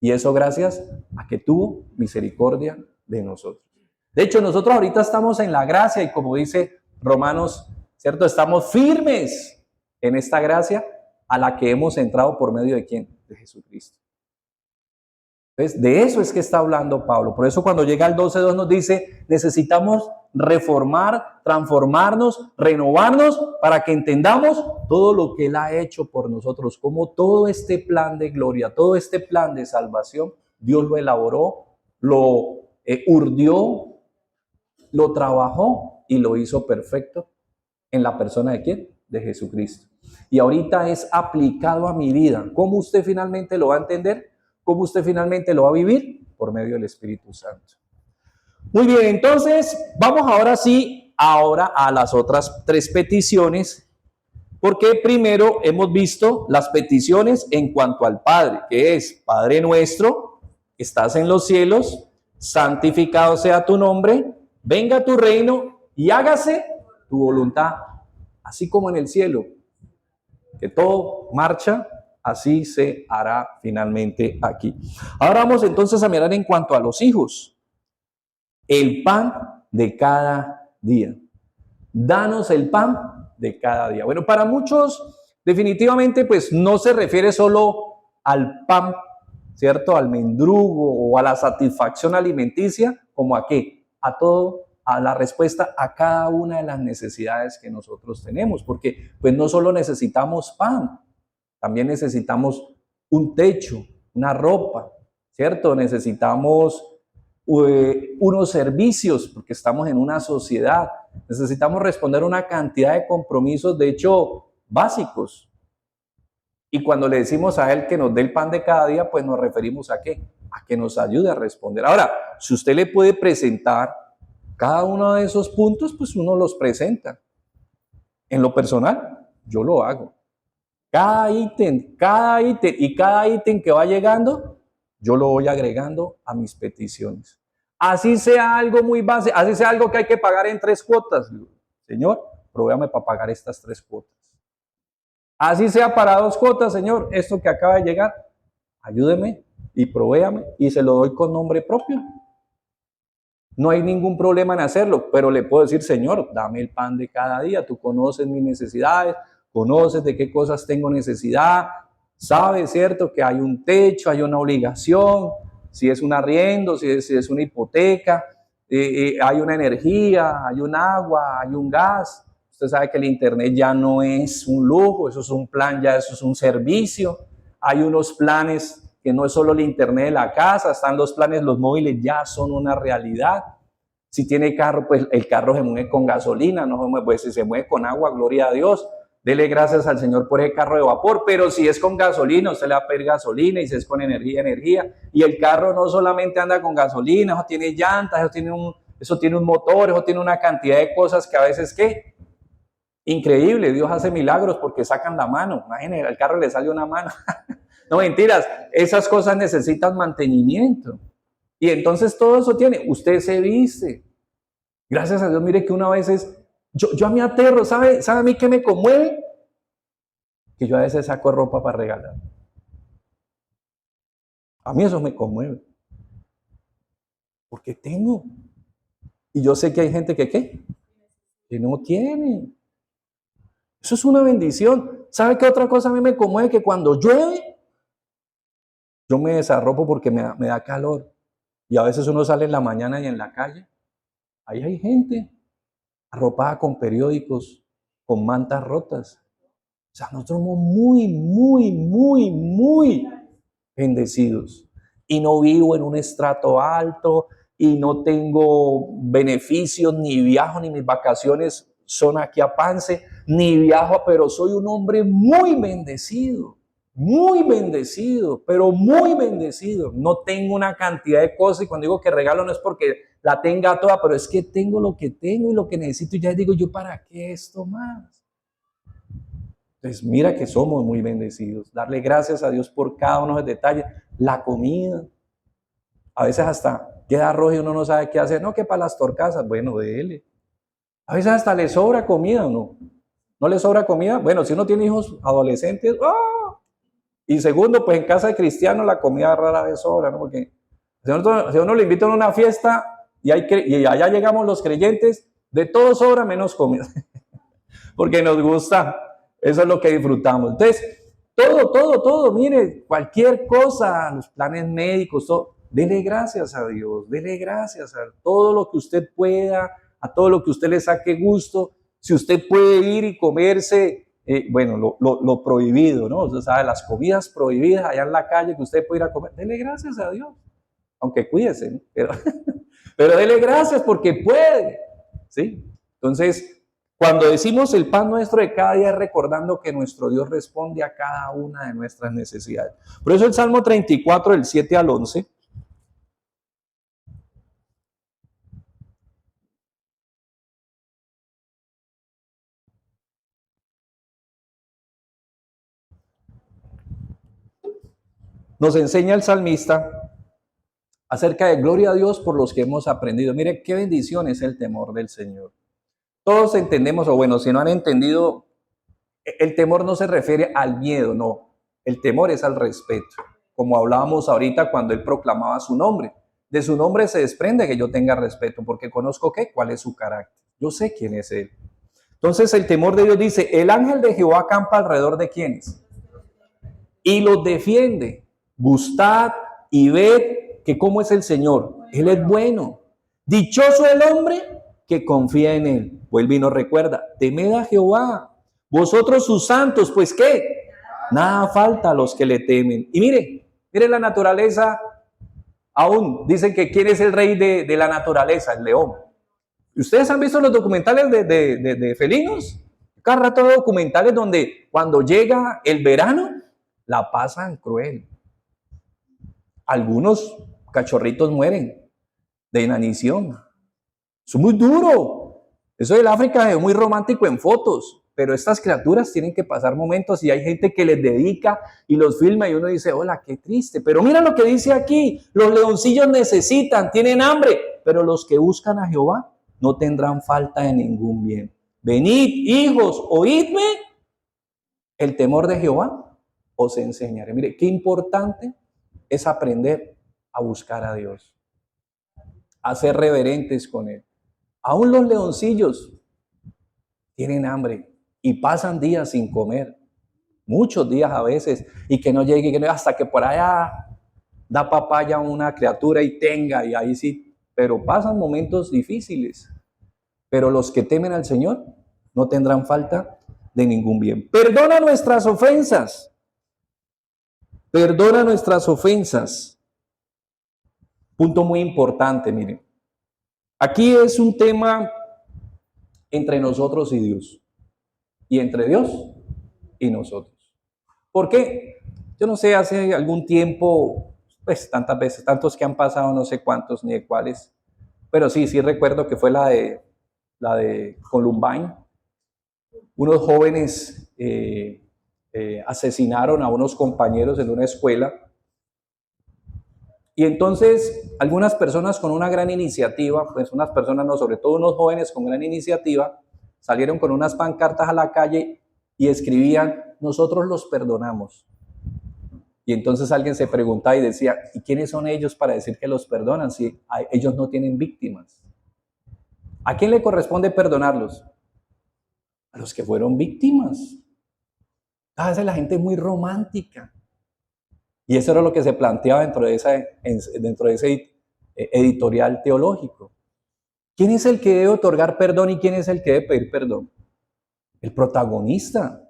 Y eso gracias a que tuvo misericordia de nosotros. De hecho, nosotros ahorita estamos en la gracia y como dice Romanos, ¿cierto? Estamos firmes en esta gracia a la que hemos entrado por medio de ¿quién? De Jesucristo. Entonces, de eso es que está hablando Pablo. Por eso cuando llega al 12:2 nos dice, necesitamos reformar, transformarnos, renovarnos para que entendamos todo lo que Él ha hecho por nosotros, como todo este plan de gloria, todo este plan de salvación, Dios lo elaboró, lo urdió, lo trabajó y lo hizo perfecto en la persona de ¿quién? De Jesucristo. Y ahorita es aplicado a mi vida. ¿Cómo usted finalmente lo va a entender? ¿Cómo usted finalmente lo va a vivir? Por medio del Espíritu Santo. Muy bien, entonces vamos ahora sí, a las otras 3 peticiones, porque primero hemos visto las peticiones en cuanto al Padre, que es: Padre nuestro, que estás en los cielos, santificado sea tu nombre, venga tu reino y hágase tu voluntad, así como en el cielo. Que todo marcha, así se hará finalmente aquí. Ahora vamos entonces a mirar en cuanto a los hijos. El pan de cada día. Danos el pan de cada día. Bueno, para muchos definitivamente pues no se refiere solo al pan, ¿cierto? Al mendrugo o a la satisfacción alimenticia, como a qué, a todo, a la respuesta a cada una de las necesidades que nosotros tenemos, porque pues no solo necesitamos pan, también necesitamos un techo, una ropa, ¿cierto? Necesitamos unos servicios, porque estamos en una sociedad. Necesitamos responder una cantidad de compromisos, de hecho, básicos. Y cuando le decimos a Él que nos dé el pan de cada día, pues nos referimos a ¿qué? A que nos ayude a responder. Ahora, si usted le puede presentar cada uno de esos puntos, pues uno los presenta. En lo personal, yo lo hago. Cada ítem y cada ítem que va llegando, yo lo voy agregando a mis peticiones. Así sea algo muy básico, así sea algo que hay que pagar en 3 cuotas. Señor, provéame para pagar estas 3 cuotas. Así sea para 2 cuotas, Señor, esto que acaba de llegar, ayúdeme y provéame y se lo doy con nombre propio. No hay ningún problema en hacerlo, pero le puedo decir: Señor, dame el pan de cada día, tú conoces mis necesidades, conoces de qué cosas tengo necesidad, sabes, ¿cierto? Que hay un techo, hay una obligación, si es un arriendo, si es una hipoteca, hay una energía, hay un agua, hay un gas. Usted sabe que el internet ya no es un lujo, eso es un plan, ya eso es un servicio. Hay unos planes que no es solo el internet de la casa, están los planes, los móviles ya son una realidad. Si tiene carro, pues el carro se mueve con gasolina, no pues si se mueve con agua, gloria a Dios. Dele gracias al Señor por el carro de vapor, pero si es con gasolina, usted le va a pedir gasolina, y si es con energía, energía. Y el carro no solamente anda con gasolina, eso tiene llantas, eso tiene un motor, eso tiene una cantidad de cosas que a veces, ¿qué? Increíble, Dios hace milagros porque sacan la mano. Imagínense, al carro le sale una mano. No, mentiras, esas cosas necesitan mantenimiento. Y entonces todo eso tiene, usted se viste. Gracias a Dios, mire que una vez yo a mí aterro, ¿sabe a mí qué me conmueve? Que yo a veces saco ropa para regalar. A mí eso me conmueve. Porque tengo. Y yo sé que hay gente que ¿qué? Que no tiene. Eso es una bendición. ¿Sabe qué otra cosa a mí me conmueve? Que cuando llueve, yo me desarropo porque me da calor. Y a veces uno sale en la mañana y en la calle, ahí hay gente arropada con periódicos, con mantas rotas. O sea, nosotros somos muy, muy, muy, muy bendecidos. Y no vivo en un estrato alto y no tengo beneficios, ni viajo, ni mis vacaciones son aquí a Pance, ni viajo, pero soy un hombre muy bendecido. Muy bendecido, pero muy bendecido. No tengo una cantidad de cosas, y cuando digo que regalo no es porque la tenga toda, pero es que tengo lo que tengo y lo que necesito, y ya digo yo, ¿para qué esto más? Entonces mira que somos muy bendecidos. Darle gracias a Dios por cada uno de los detalles. La comida, a veces hasta queda rojo y uno no sabe qué hacer. No, que para las torcasas, bueno, dele. A veces hasta le sobra comida, ¿no? ¿No le sobra comida? Bueno, si uno tiene hijos adolescentes, ¡oh! Y segundo, pues en casa de cristianos la comida rara vez sobra, ¿no? Porque si uno le invitan a una fiesta y allá llegamos los creyentes, de todo sobra menos comida. Porque nos gusta, eso es lo que disfrutamos. Entonces, todo, mire, cualquier cosa, los planes médicos, todo, dele gracias a Dios, dele gracias a todo lo que usted pueda a todo lo que usted le saque gusto, si usted puede ir y comerse, lo prohibido, ¿no? Usted sabe, las comidas prohibidas allá en la calle que usted puede ir a comer, dele gracias a Dios, aunque cuídese, ¿no? Pero dele gracias porque puede, ¿sí? Entonces, cuando decimos el pan nuestro de cada día, es recordando que nuestro Dios responde a cada una de nuestras necesidades. Por eso el Salmo 34, del 7 al 11, nos enseña el salmista acerca de gloria a Dios por los que hemos aprendido. Mire, qué bendición es el temor del Señor. Todos entendemos, o bueno, si no han entendido, el temor no se refiere al miedo, no. El temor es al respeto. Como hablábamos ahorita cuando él proclamaba su nombre. De su nombre se desprende que yo tenga respeto, porque conozco qué, cuál es su carácter. Yo sé quién es él. Entonces el temor de Dios dice, el ángel de Jehová acampa alrededor de quienes y los defiende. Gustad y ved que cómo es el Señor. Él es bueno. Dichoso el hombre que confía en él. Vuelve y nos recuerda, temed a Jehová, vosotros sus santos, pues ¿qué? Nada falta a los que le temen. Y mire la naturaleza, aún dicen que ¿quién es el rey de la naturaleza? El león. ¿Ustedes han visto los documentales de felinos? Cada rato hay documentales donde cuando llega el verano, la pasan cruel. Algunos cachorritos mueren de inanición. Es muy duro. Eso del África es muy romántico en fotos, pero estas criaturas tienen que pasar momentos y hay gente que les dedica y los filma y uno dice, hola, qué triste. Pero mira lo que dice aquí, los leoncillos necesitan, tienen hambre, pero los que buscan a Jehová no tendrán falta de ningún bien. Venid, hijos, oídme, el temor de Jehová os enseñaré. Mire, qué importante es aprender a buscar a Dios, a ser reverentes con Él. Aún los leoncillos tienen hambre y pasan días sin comer, muchos días a veces, y que no llegue, hasta que por allá da papaya a una criatura y tenga, y ahí sí, pero pasan momentos difíciles. Pero los que temen al Señor no tendrán falta de ningún bien. Perdona nuestras ofensas. Perdona nuestras ofensas. Punto muy importante, miren. Aquí es un tema entre nosotros y Dios. Y entre Dios y nosotros. ¿Por qué? Yo no sé, hace algún tiempo, pues tantas veces, tantos que han pasado, no sé cuántos ni de cuáles, pero sí recuerdo que fue la de Columbine. Unos jóvenes asesinaron a unos compañeros en una escuela. Y entonces algunas personas con una gran iniciativa, pues unas personas no, sobre todo unos jóvenes con gran iniciativa, salieron con unas pancartas a la calle y escribían, nosotros los perdonamos. Y entonces alguien se preguntaba y decía, ¿y quiénes son ellos para decir que los perdonan si ellos no tienen víctimas? ¿A quién le corresponde perdonarlos? A los que fueron víctimas. A veces la gente es muy romántica. Y eso era lo que se planteaba dentro de ese editorial teológico. ¿Quién es el que debe otorgar perdón y quién es el que debe pedir perdón? El protagonista,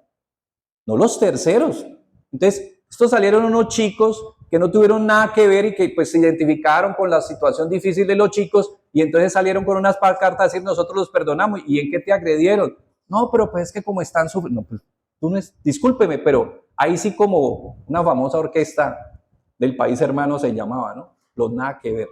no los terceros. Entonces, estos salieron unos chicos que no tuvieron nada que ver y que pues se identificaron con la situación difícil de los chicos y entonces salieron con unas pancartas a decir nosotros los perdonamos. ¿Y en qué te agredieron? No, pero pues es que como están sufriendo, no, pues tú no es, discúlpeme, pero ahí sí como una famosa orquesta del país hermano se llamaba, ¿no? Los nada que ver.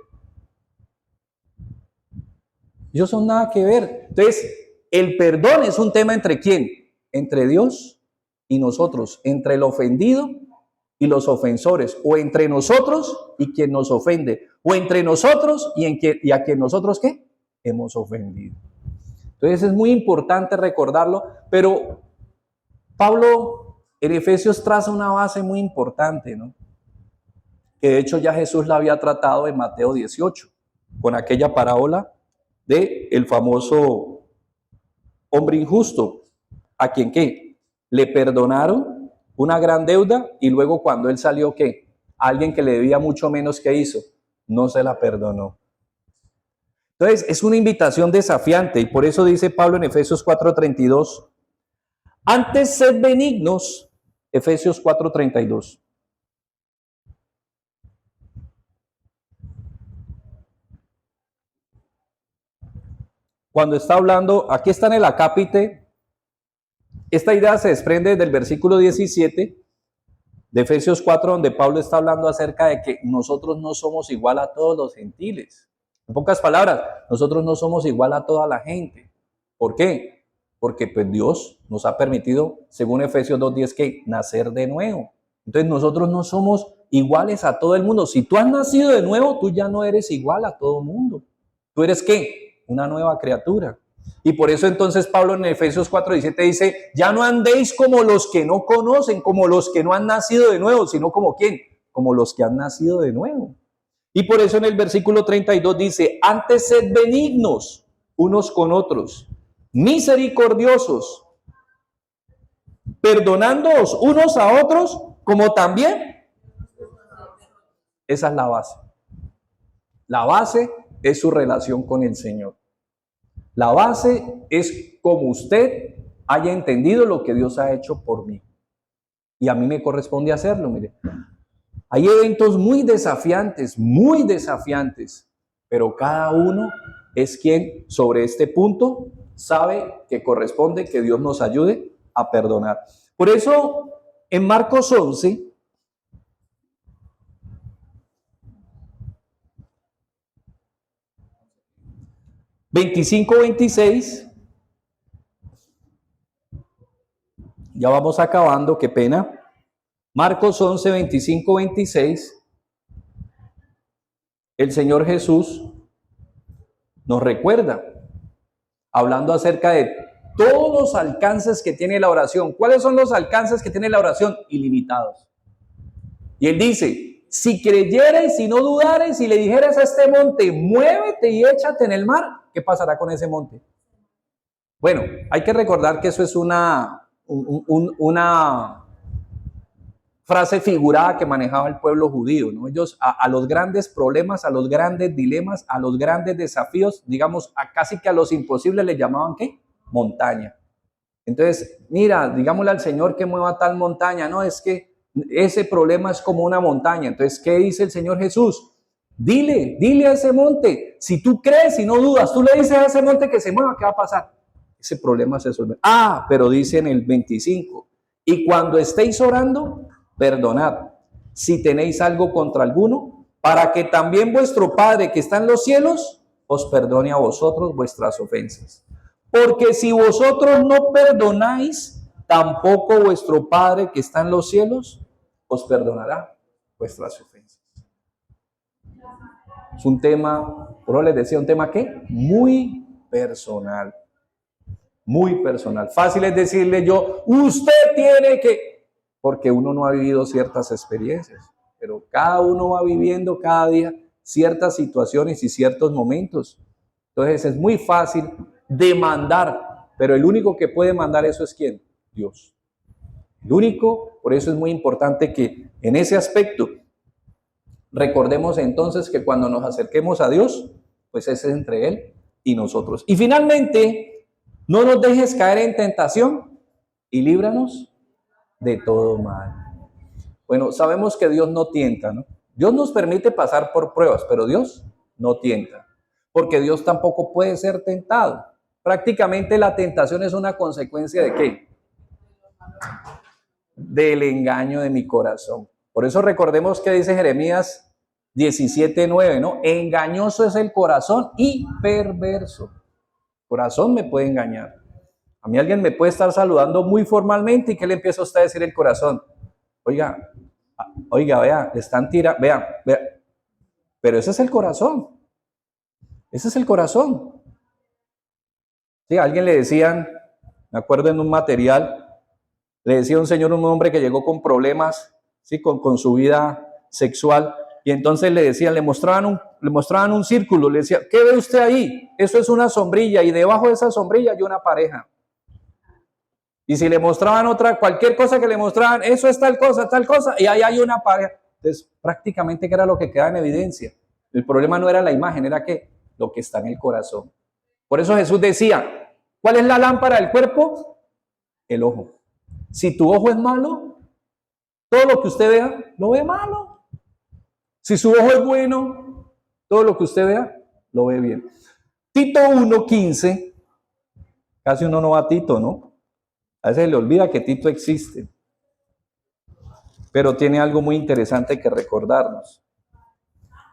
Ellos son nada que ver. Entonces, el perdón es un tema entre quién? Entre Dios y nosotros, entre el ofendido y los ofensores, o entre nosotros y quien nos ofende, o entre nosotros y a quien nosotros ¿qué? Hemos ofendido. Entonces es muy importante recordarlo, pero Pablo en Efesios traza una base muy importante, ¿no? Que de hecho ya Jesús la había tratado en Mateo 18, con aquella parábola de el famoso hombre injusto, a quien ¿qué? Le perdonaron una gran deuda y luego cuando él salió ¿qué? Alguien que le debía mucho menos que hizo, no se la perdonó. Entonces, es una invitación desafiante y por eso dice Pablo en Efesios 4:32, antes sed benignos, Efesios 4:32. Cuando está hablando, aquí está en el acápite, esta idea se desprende del versículo 17 de Efesios 4, donde Pablo está hablando acerca de que nosotros no somos igual a todos los gentiles. En pocas palabras, nosotros no somos igual a toda la gente. ¿Por qué? Porque pues Dios nos ha permitido, según Efesios 2:10, que nacer de nuevo. Entonces nosotros no somos iguales a todo el mundo. Si tú has nacido de nuevo, tú ya no eres igual a todo el mundo. ¿Tú eres qué? Una nueva criatura. Y por eso entonces Pablo en Efesios 4:17 dice, ya no andéis como los que no conocen, como los que no han nacido de nuevo, sino como ¿quién? Como los que han nacido de nuevo. Y por eso en el versículo 32 dice, antes sed benignos unos con otros, misericordiosos, perdonándoos unos a otros, como también. Esa es la base. La base es su relación con el Señor. La base es como usted haya entendido lo que Dios ha hecho por mí. Y a mí me corresponde hacerlo, mire. Hay eventos muy desafiantes, pero cada uno es quien sobre este punto sabe que corresponde que Dios nos ayude a perdonar. Por eso, en Marcos 11, (25-26), ya vamos acabando, qué pena. Marcos 11, 25-26, el Señor Jesús nos recuerda, hablando acerca de todos los alcances que tiene la oración. ¿Cuáles son los alcances que tiene la oración? Ilimitados. Y Él dice, si creyeres y no dudares y le dijeras a este monte, muévete y échate en el mar, ¿qué pasará con ese monte? Bueno, hay que recordar que eso es una frase figurada que manejaba el pueblo judío, ¿no? Ellos a los grandes problemas, a los grandes dilemas, a los grandes desafíos, digamos, a casi que a los imposibles le llamaban ¿qué? Montaña. Entonces, mira, digámosle al Señor que mueva tal montaña, no, es que ese problema es como una montaña. Entonces, ¿qué dice el Señor Jesús? Dile a ese monte, si tú crees y no dudas, tú le dices a ese monte que se mueva, ¿qué va a pasar? Ese problema se resuelve. Ah, pero dice en el 25, y cuando estéis orando, perdonad si tenéis algo contra alguno, para que también vuestro Padre que está en los cielos os perdone a vosotros vuestras ofensas. Porque si vosotros no perdonáis, tampoco vuestro Padre que está en los cielos os perdonará vuestras ofensas. Es un tema, por les decía, un tema ¿qué? Muy personal. Muy personal. Fácil es decirle yo, usted tiene que, porque uno no ha vivido ciertas experiencias, pero cada uno va viviendo cada día ciertas situaciones y ciertos momentos. Entonces es muy fácil demandar, pero el único que puede mandar eso es ¿quién? Dios. El único, por eso es muy importante que en ese aspecto recordemos entonces que cuando nos acerquemos a Dios, pues es entre Él y nosotros. Y finalmente, no nos dejes caer en tentación y líbranos de todo mal. Bueno, sabemos que Dios no tienta, ¿no? Dios nos permite pasar por pruebas, pero Dios no tienta, porque Dios tampoco puede ser tentado. Prácticamente la tentación es una consecuencia ¿de qué? Del engaño de mi corazón. Por eso recordemos que dice Jeremías 17:9, ¿no? Engañoso es el corazón y perverso. Corazón me puede engañar. A mí alguien me puede estar saludando muy formalmente y ¿qué le empieza a usted a decir el corazón? Oiga, vea, le están tirando, vea. Pero ese es el corazón. Ese es el corazón. Sí, a alguien le decían, me acuerdo en un material, le decía un señor, un hombre que llegó con problemas, ¿sí? con su vida sexual, y entonces le decían, le mostraban un círculo, le decía, ¿qué ve usted ahí? Eso es una sombrilla, y debajo de esa sombrilla hay una pareja. Y si le mostraban cualquier cosa que le mostraban, eso es tal cosa, y ahí hay una pareja. Entonces, prácticamente, ¿qué era lo que quedaba en evidencia? El problema no era la imagen, era ¿qué? lo que está en el corazón. Por eso Jesús decía, ¿cuál es la lámpara del cuerpo? El ojo. Si tu ojo es malo, todo lo que usted vea, lo ve malo. Si su ojo es bueno, todo lo que usted vea, lo ve bien. Tito 1:15, casi uno no va a Tito, ¿no? A veces le olvida que Tito existe. Pero tiene algo muy interesante que recordarnos.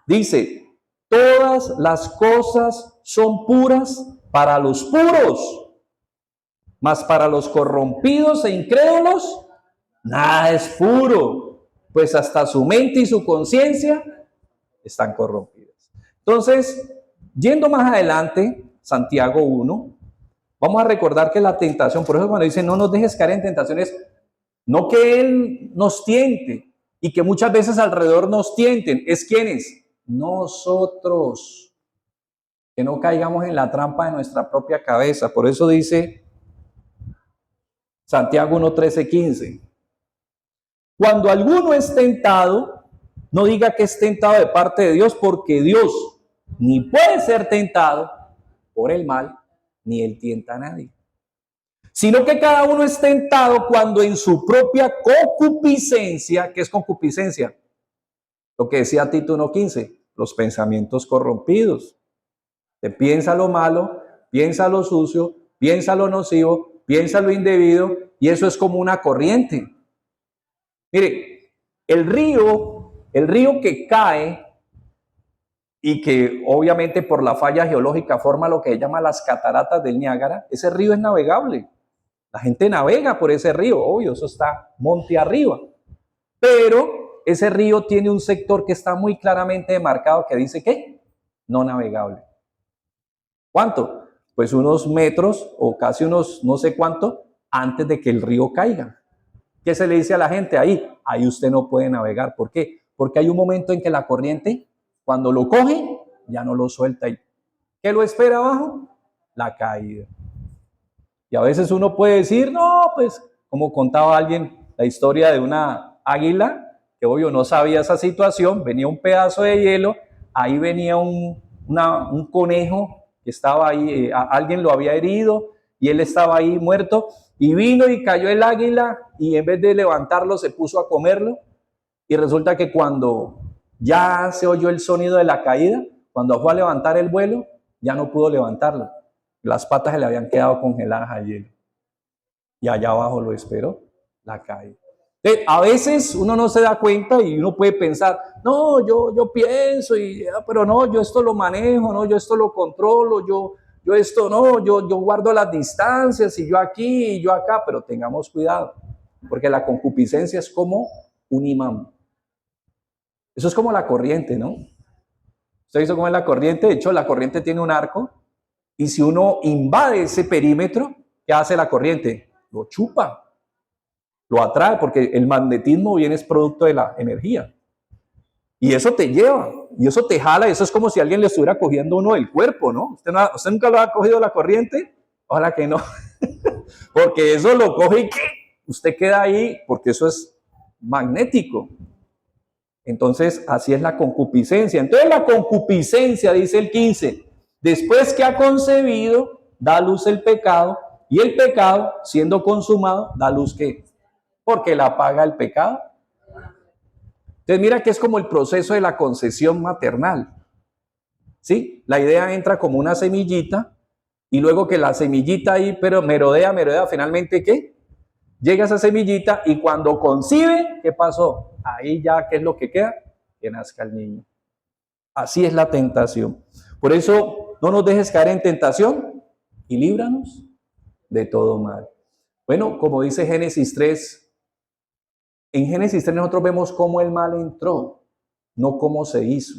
Dice, todas las cosas son puras para los puros, mas para los corrompidos e incrédulos, nada es puro, pues hasta su mente y su conciencia están corrompidas. Entonces, yendo más adelante, Santiago 1, vamos a recordar que la tentación, por eso cuando dice no nos dejes caer en tentaciones, no que Él nos tiente y que muchas veces alrededor nos tienten, es quienes, nosotros, que no caigamos en la trampa de nuestra propia cabeza. Por eso dice Santiago 1:13-15, cuando alguno es tentado, no diga que es tentado de parte de Dios, porque Dios ni puede ser tentado por el mal, ni Él tienta a nadie. Sino que cada uno es tentado cuando en su propia concupiscencia, ¿qué es concupiscencia? Lo que decía Tito 1:15, los pensamientos corrompidos. Te piensa lo malo, piensa lo sucio, piensa lo nocivo, piensa lo indebido, y eso es como una corriente. Mire, el río que cae y que obviamente por la falla geológica forma lo que se llama las cataratas del Niágara, ese río es navegable. La gente navega por ese río, obvio, eso está monte arriba. Pero ese río tiene un sector que está muy claramente demarcado que dice ¿qué? No navegable. ¿Cuánto? Pues unos metros o casi unos no sé cuánto antes de que el río caiga. ¿Qué se le dice a la gente ahí? Ahí usted no puede navegar. ¿Por qué? Porque hay un momento en que la corriente, cuando lo coge, ya no lo suelta. ¿Qué lo espera abajo? La caída. Y a veces uno puede decir, no, pues, como contaba alguien, la historia de una águila, que obvio no sabía esa situación, venía un pedazo de hielo, ahí venía un conejo que estaba ahí, alguien lo había herido y él estaba ahí muerto, y vino y cayó el águila y en vez de levantarlo se puso a comerlo, y resulta que cuando ya se oyó el sonido de la caída, cuando fue a levantar el vuelo, ya no pudo levantarlo. Las patas se le habían quedado congeladas al hielo. Y allá abajo lo esperó la caída. Entonces, a veces uno no se da cuenta y uno puede pensar, no, yo pienso, pero no, yo esto lo manejo, no, yo esto lo controlo, yo esto no, yo guardo las distancias y yo aquí y yo acá, pero tengamos cuidado, porque la concupiscencia es como un imán. Eso es como la corriente, ¿no? ¿Usted hizo cómo es la corriente? De hecho, la corriente tiene un arco. Y si uno invade ese perímetro, ¿qué hace la corriente? Lo chupa, lo atrae, porque el magnetismo viene es producto de la energía. Y eso te lleva, y eso te jala, y eso es como si alguien le estuviera cogiendo uno del cuerpo, ¿no? ¿Usted nunca lo ha cogido la corriente? Ojalá que no. Porque eso lo coge y ¿qué? Usted queda ahí, porque eso es magnético. Entonces, así es la concupiscencia. Entonces, la concupiscencia, dice el 15, después que ha concebido, da a luz el pecado, y el pecado, siendo consumado, da a luz ¿qué? Porque la paga el pecado. Entonces mira que es como el proceso de la concesión maternal. ¿Sí? La idea entra como una semillita, y luego que la semillita ahí, pero merodea, finalmente ¿qué? Llega esa semillita, y cuando concibe, ¿qué pasó? Ahí ya, ¿qué es lo que queda? Que nazca el niño. Así es la tentación. Por eso, no nos dejes caer en tentación y líbranos de todo mal. Bueno, como dice Génesis 3, en Génesis 3 nosotros vemos cómo el mal entró, no cómo se hizo.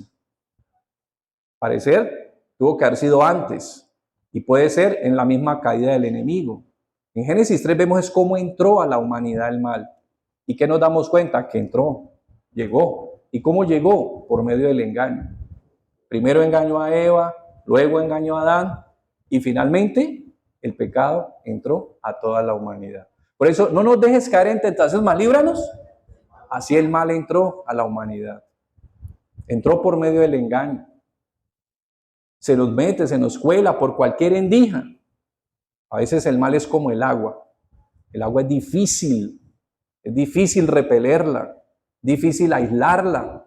Parecer tuvo que haber sido antes, y puede ser en la misma caída del enemigo. En Génesis 3 vemos es cómo entró a la humanidad el mal. ¿Y qué nos damos cuenta? Que entró, llegó. ¿Y cómo llegó? Por medio del engaño. Primero engañó a Eva, luego engañó a Adán, y finalmente el pecado entró a toda la humanidad. Por eso, no nos dejes caer en tentaciones, mas líbranos. Así el mal entró a la humanidad. Entró por medio del engaño. se nos mete, se nos cuela por cualquier endija. A veces el mal es como el agua. El agua es difícil repelerla, difícil aislarla,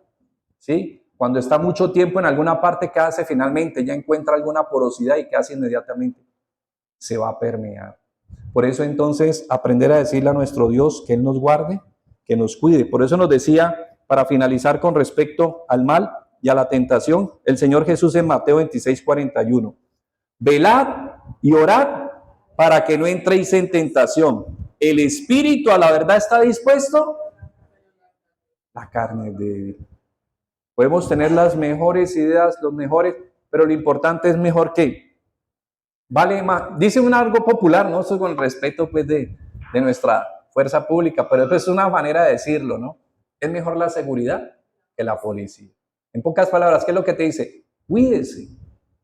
¿sí? Cuando está mucho tiempo en alguna parte, ¿qué hace finalmente? Ya encuentra alguna porosidad y ¿qué hace inmediatamente? Se va a permear. Por eso entonces aprender a decirle a nuestro Dios que Él nos guarde, que nos cuide. Por eso nos decía, para finalizar con respecto al mal y a la tentación, el Señor Jesús en Mateo 26:41. Velad y orad para que no entréis en tentación. El espíritu a la verdad está dispuesto, la carne es débil. Podemos tener las mejores ideas, los mejores, pero lo importante es mejor que vale más. Dice un algo popular, ¿no? Eso con respeto pues de nuestra fuerza pública, pero es una manera de decirlo, ¿no? Es mejor la seguridad que la policía. En pocas palabras, ¿qué es lo que te dice? Cuídese,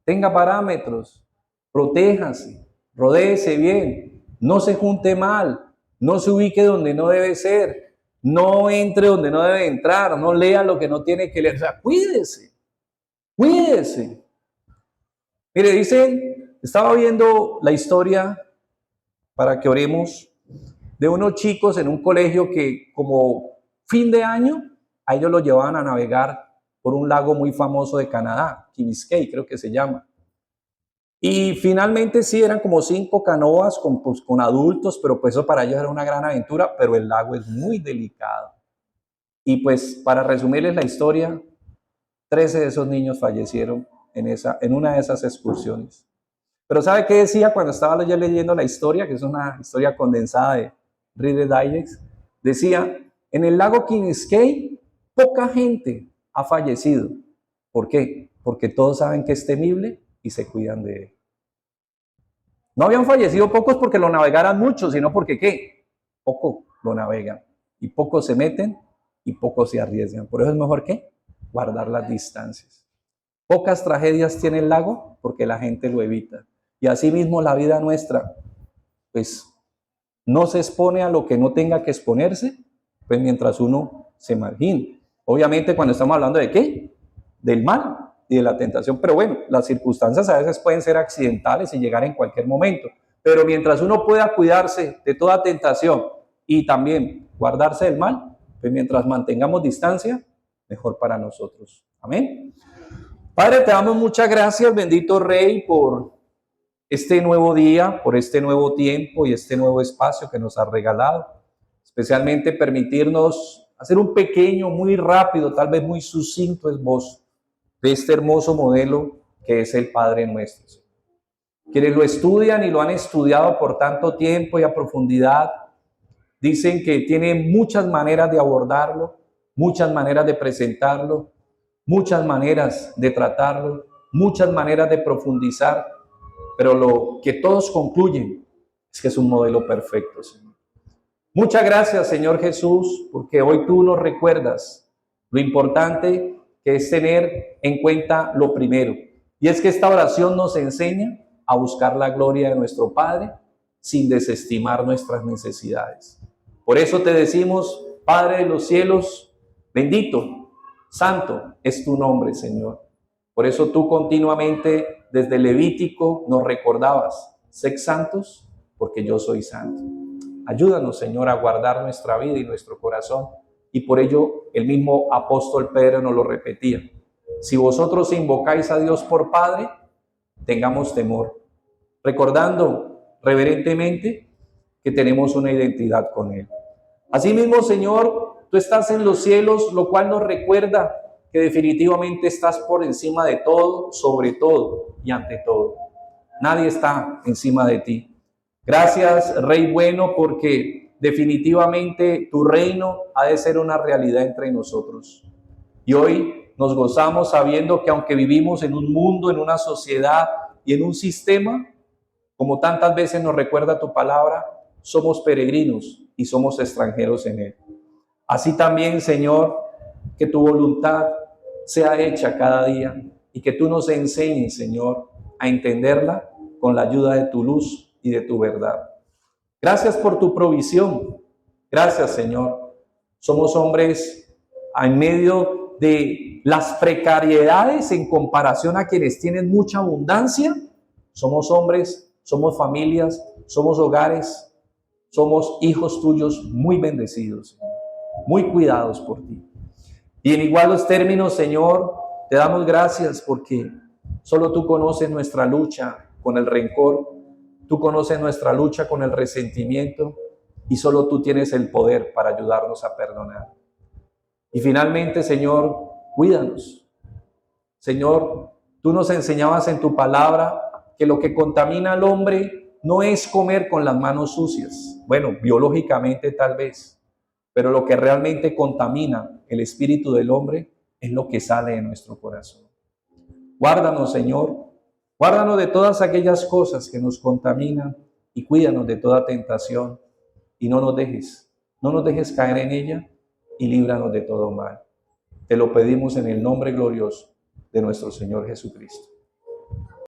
tenga parámetros, protéjase, rodéese bien, no se junte mal, no se ubique donde no debe ser, no entre donde no debe entrar, no lea lo que no tiene que leer. O sea, cuídese, cuídese. Mire, dicen, estaba viendo la historia para que oremos de unos chicos en un colegio que como fin de año a ellos los llevaban a navegar por un lago muy famoso de Canadá, Quenisquei creo que se llama. Y finalmente sí, eran como 5 canoas con adultos, pero pues eso para ellos era una gran aventura, pero el lago es muy delicado. Y pues para resumirles la historia, 13 de esos niños fallecieron en una de esas excursiones. Pero ¿sabe qué decía cuando estaba yo leyendo la historia? Que es una historia condensada de Reader's Digest. Decía, en el lago Quenisquei poca gente ha fallecido. ¿Por qué? Porque todos saben que es temible y se cuidan de él. No habían fallecido pocos porque lo navegaran mucho, sino porque ¿qué? Poco lo navegan y pocos se meten y pocos se arriesgan. Por eso es mejor que guardar las distancias. Pocas tragedias tiene el lago porque la gente lo evita. Y asimismo la vida nuestra, pues no se expone a lo que no tenga que exponerse, pues mientras uno se margina. Obviamente cuando estamos hablando de ¿qué? Del mal y de la tentación, pero bueno, las circunstancias a veces pueden ser accidentales y llegar en cualquier momento, pero mientras uno pueda cuidarse de toda tentación y también guardarse del mal, pues mientras mantengamos distancia, mejor para nosotros. Amén. Padre, te damos muchas gracias, bendito Rey, por este nuevo día, por este nuevo tiempo y este nuevo espacio que nos has regalado. Especialmente permitirnos hacer un pequeño, muy rápido, tal vez muy sucinto esbozo de este hermoso modelo que es el Padre Nuestro. Quienes lo estudian y lo han estudiado por tanto tiempo y a profundidad, dicen que tiene muchas maneras de abordarlo, muchas maneras de presentarlo, muchas maneras de tratarlo, muchas maneras de profundizar, pero lo que todos concluyen es que es un modelo perfecto, Señor. Muchas gracias, Señor Jesús, porque hoy tú nos recuerdas lo importante que es tener en cuenta lo primero. Y es que esta oración nos enseña a buscar la gloria de nuestro Padre sin desestimar nuestras necesidades. Por eso te decimos, Padre de los cielos, bendito, santo es tu nombre, Señor. Por eso tú continuamente desde Levítico nos recordabas, sed santos porque yo soy santo. Ayúdanos, Señor, a guardar nuestra vida y nuestro corazón. Y por ello el mismo apóstol Pedro nos lo repetía. Si vosotros invocáis a Dios por Padre, tengamos temor, recordando reverentemente que tenemos una identidad con Él. Asimismo, Señor, tú estás en los cielos, lo cual nos recuerda que definitivamente estás por encima de todo, sobre todo y ante todo. Nadie está encima de ti. Gracias, Rey bueno, porque definitivamente tu reino ha de ser una realidad entre nosotros. Y hoy nos gozamos sabiendo que aunque vivimos en un mundo, en una sociedad y en un sistema, como tantas veces nos recuerda tu palabra, somos peregrinos y somos extranjeros en él. Así también, Señor, que tu voluntad sea hecha cada día y que tú nos enseñes, Señor, a entenderla con la ayuda de tu luz y de tu verdad. Gracias por tu provisión. Gracias, Señor. Somos hombres en medio de las precariedades en comparación a quienes tienen mucha abundancia, somos hombres, somos familias, somos hogares, somos hijos tuyos muy bendecidos, Señor, muy cuidados por ti. Y en iguales términos, Señor, te damos gracias porque solo tú conoces nuestra lucha con el rencor, tú conoces nuestra lucha con el resentimiento y solo tú tienes el poder para ayudarnos a perdonar. Y finalmente, Señor, cuídanos. Señor, tú nos enseñabas en tu palabra que lo que contamina al hombre no es comer con las manos sucias. Bueno, biológicamente tal vez, pero lo que realmente contamina el espíritu del hombre es lo que sale de nuestro corazón. Guárdanos, Señor, guárdanos de todas aquellas cosas que nos contaminan y cuídanos de toda tentación y no nos dejes caer en ella y líbranos de todo mal. Te lo pedimos en el nombre glorioso de nuestro Señor Jesucristo.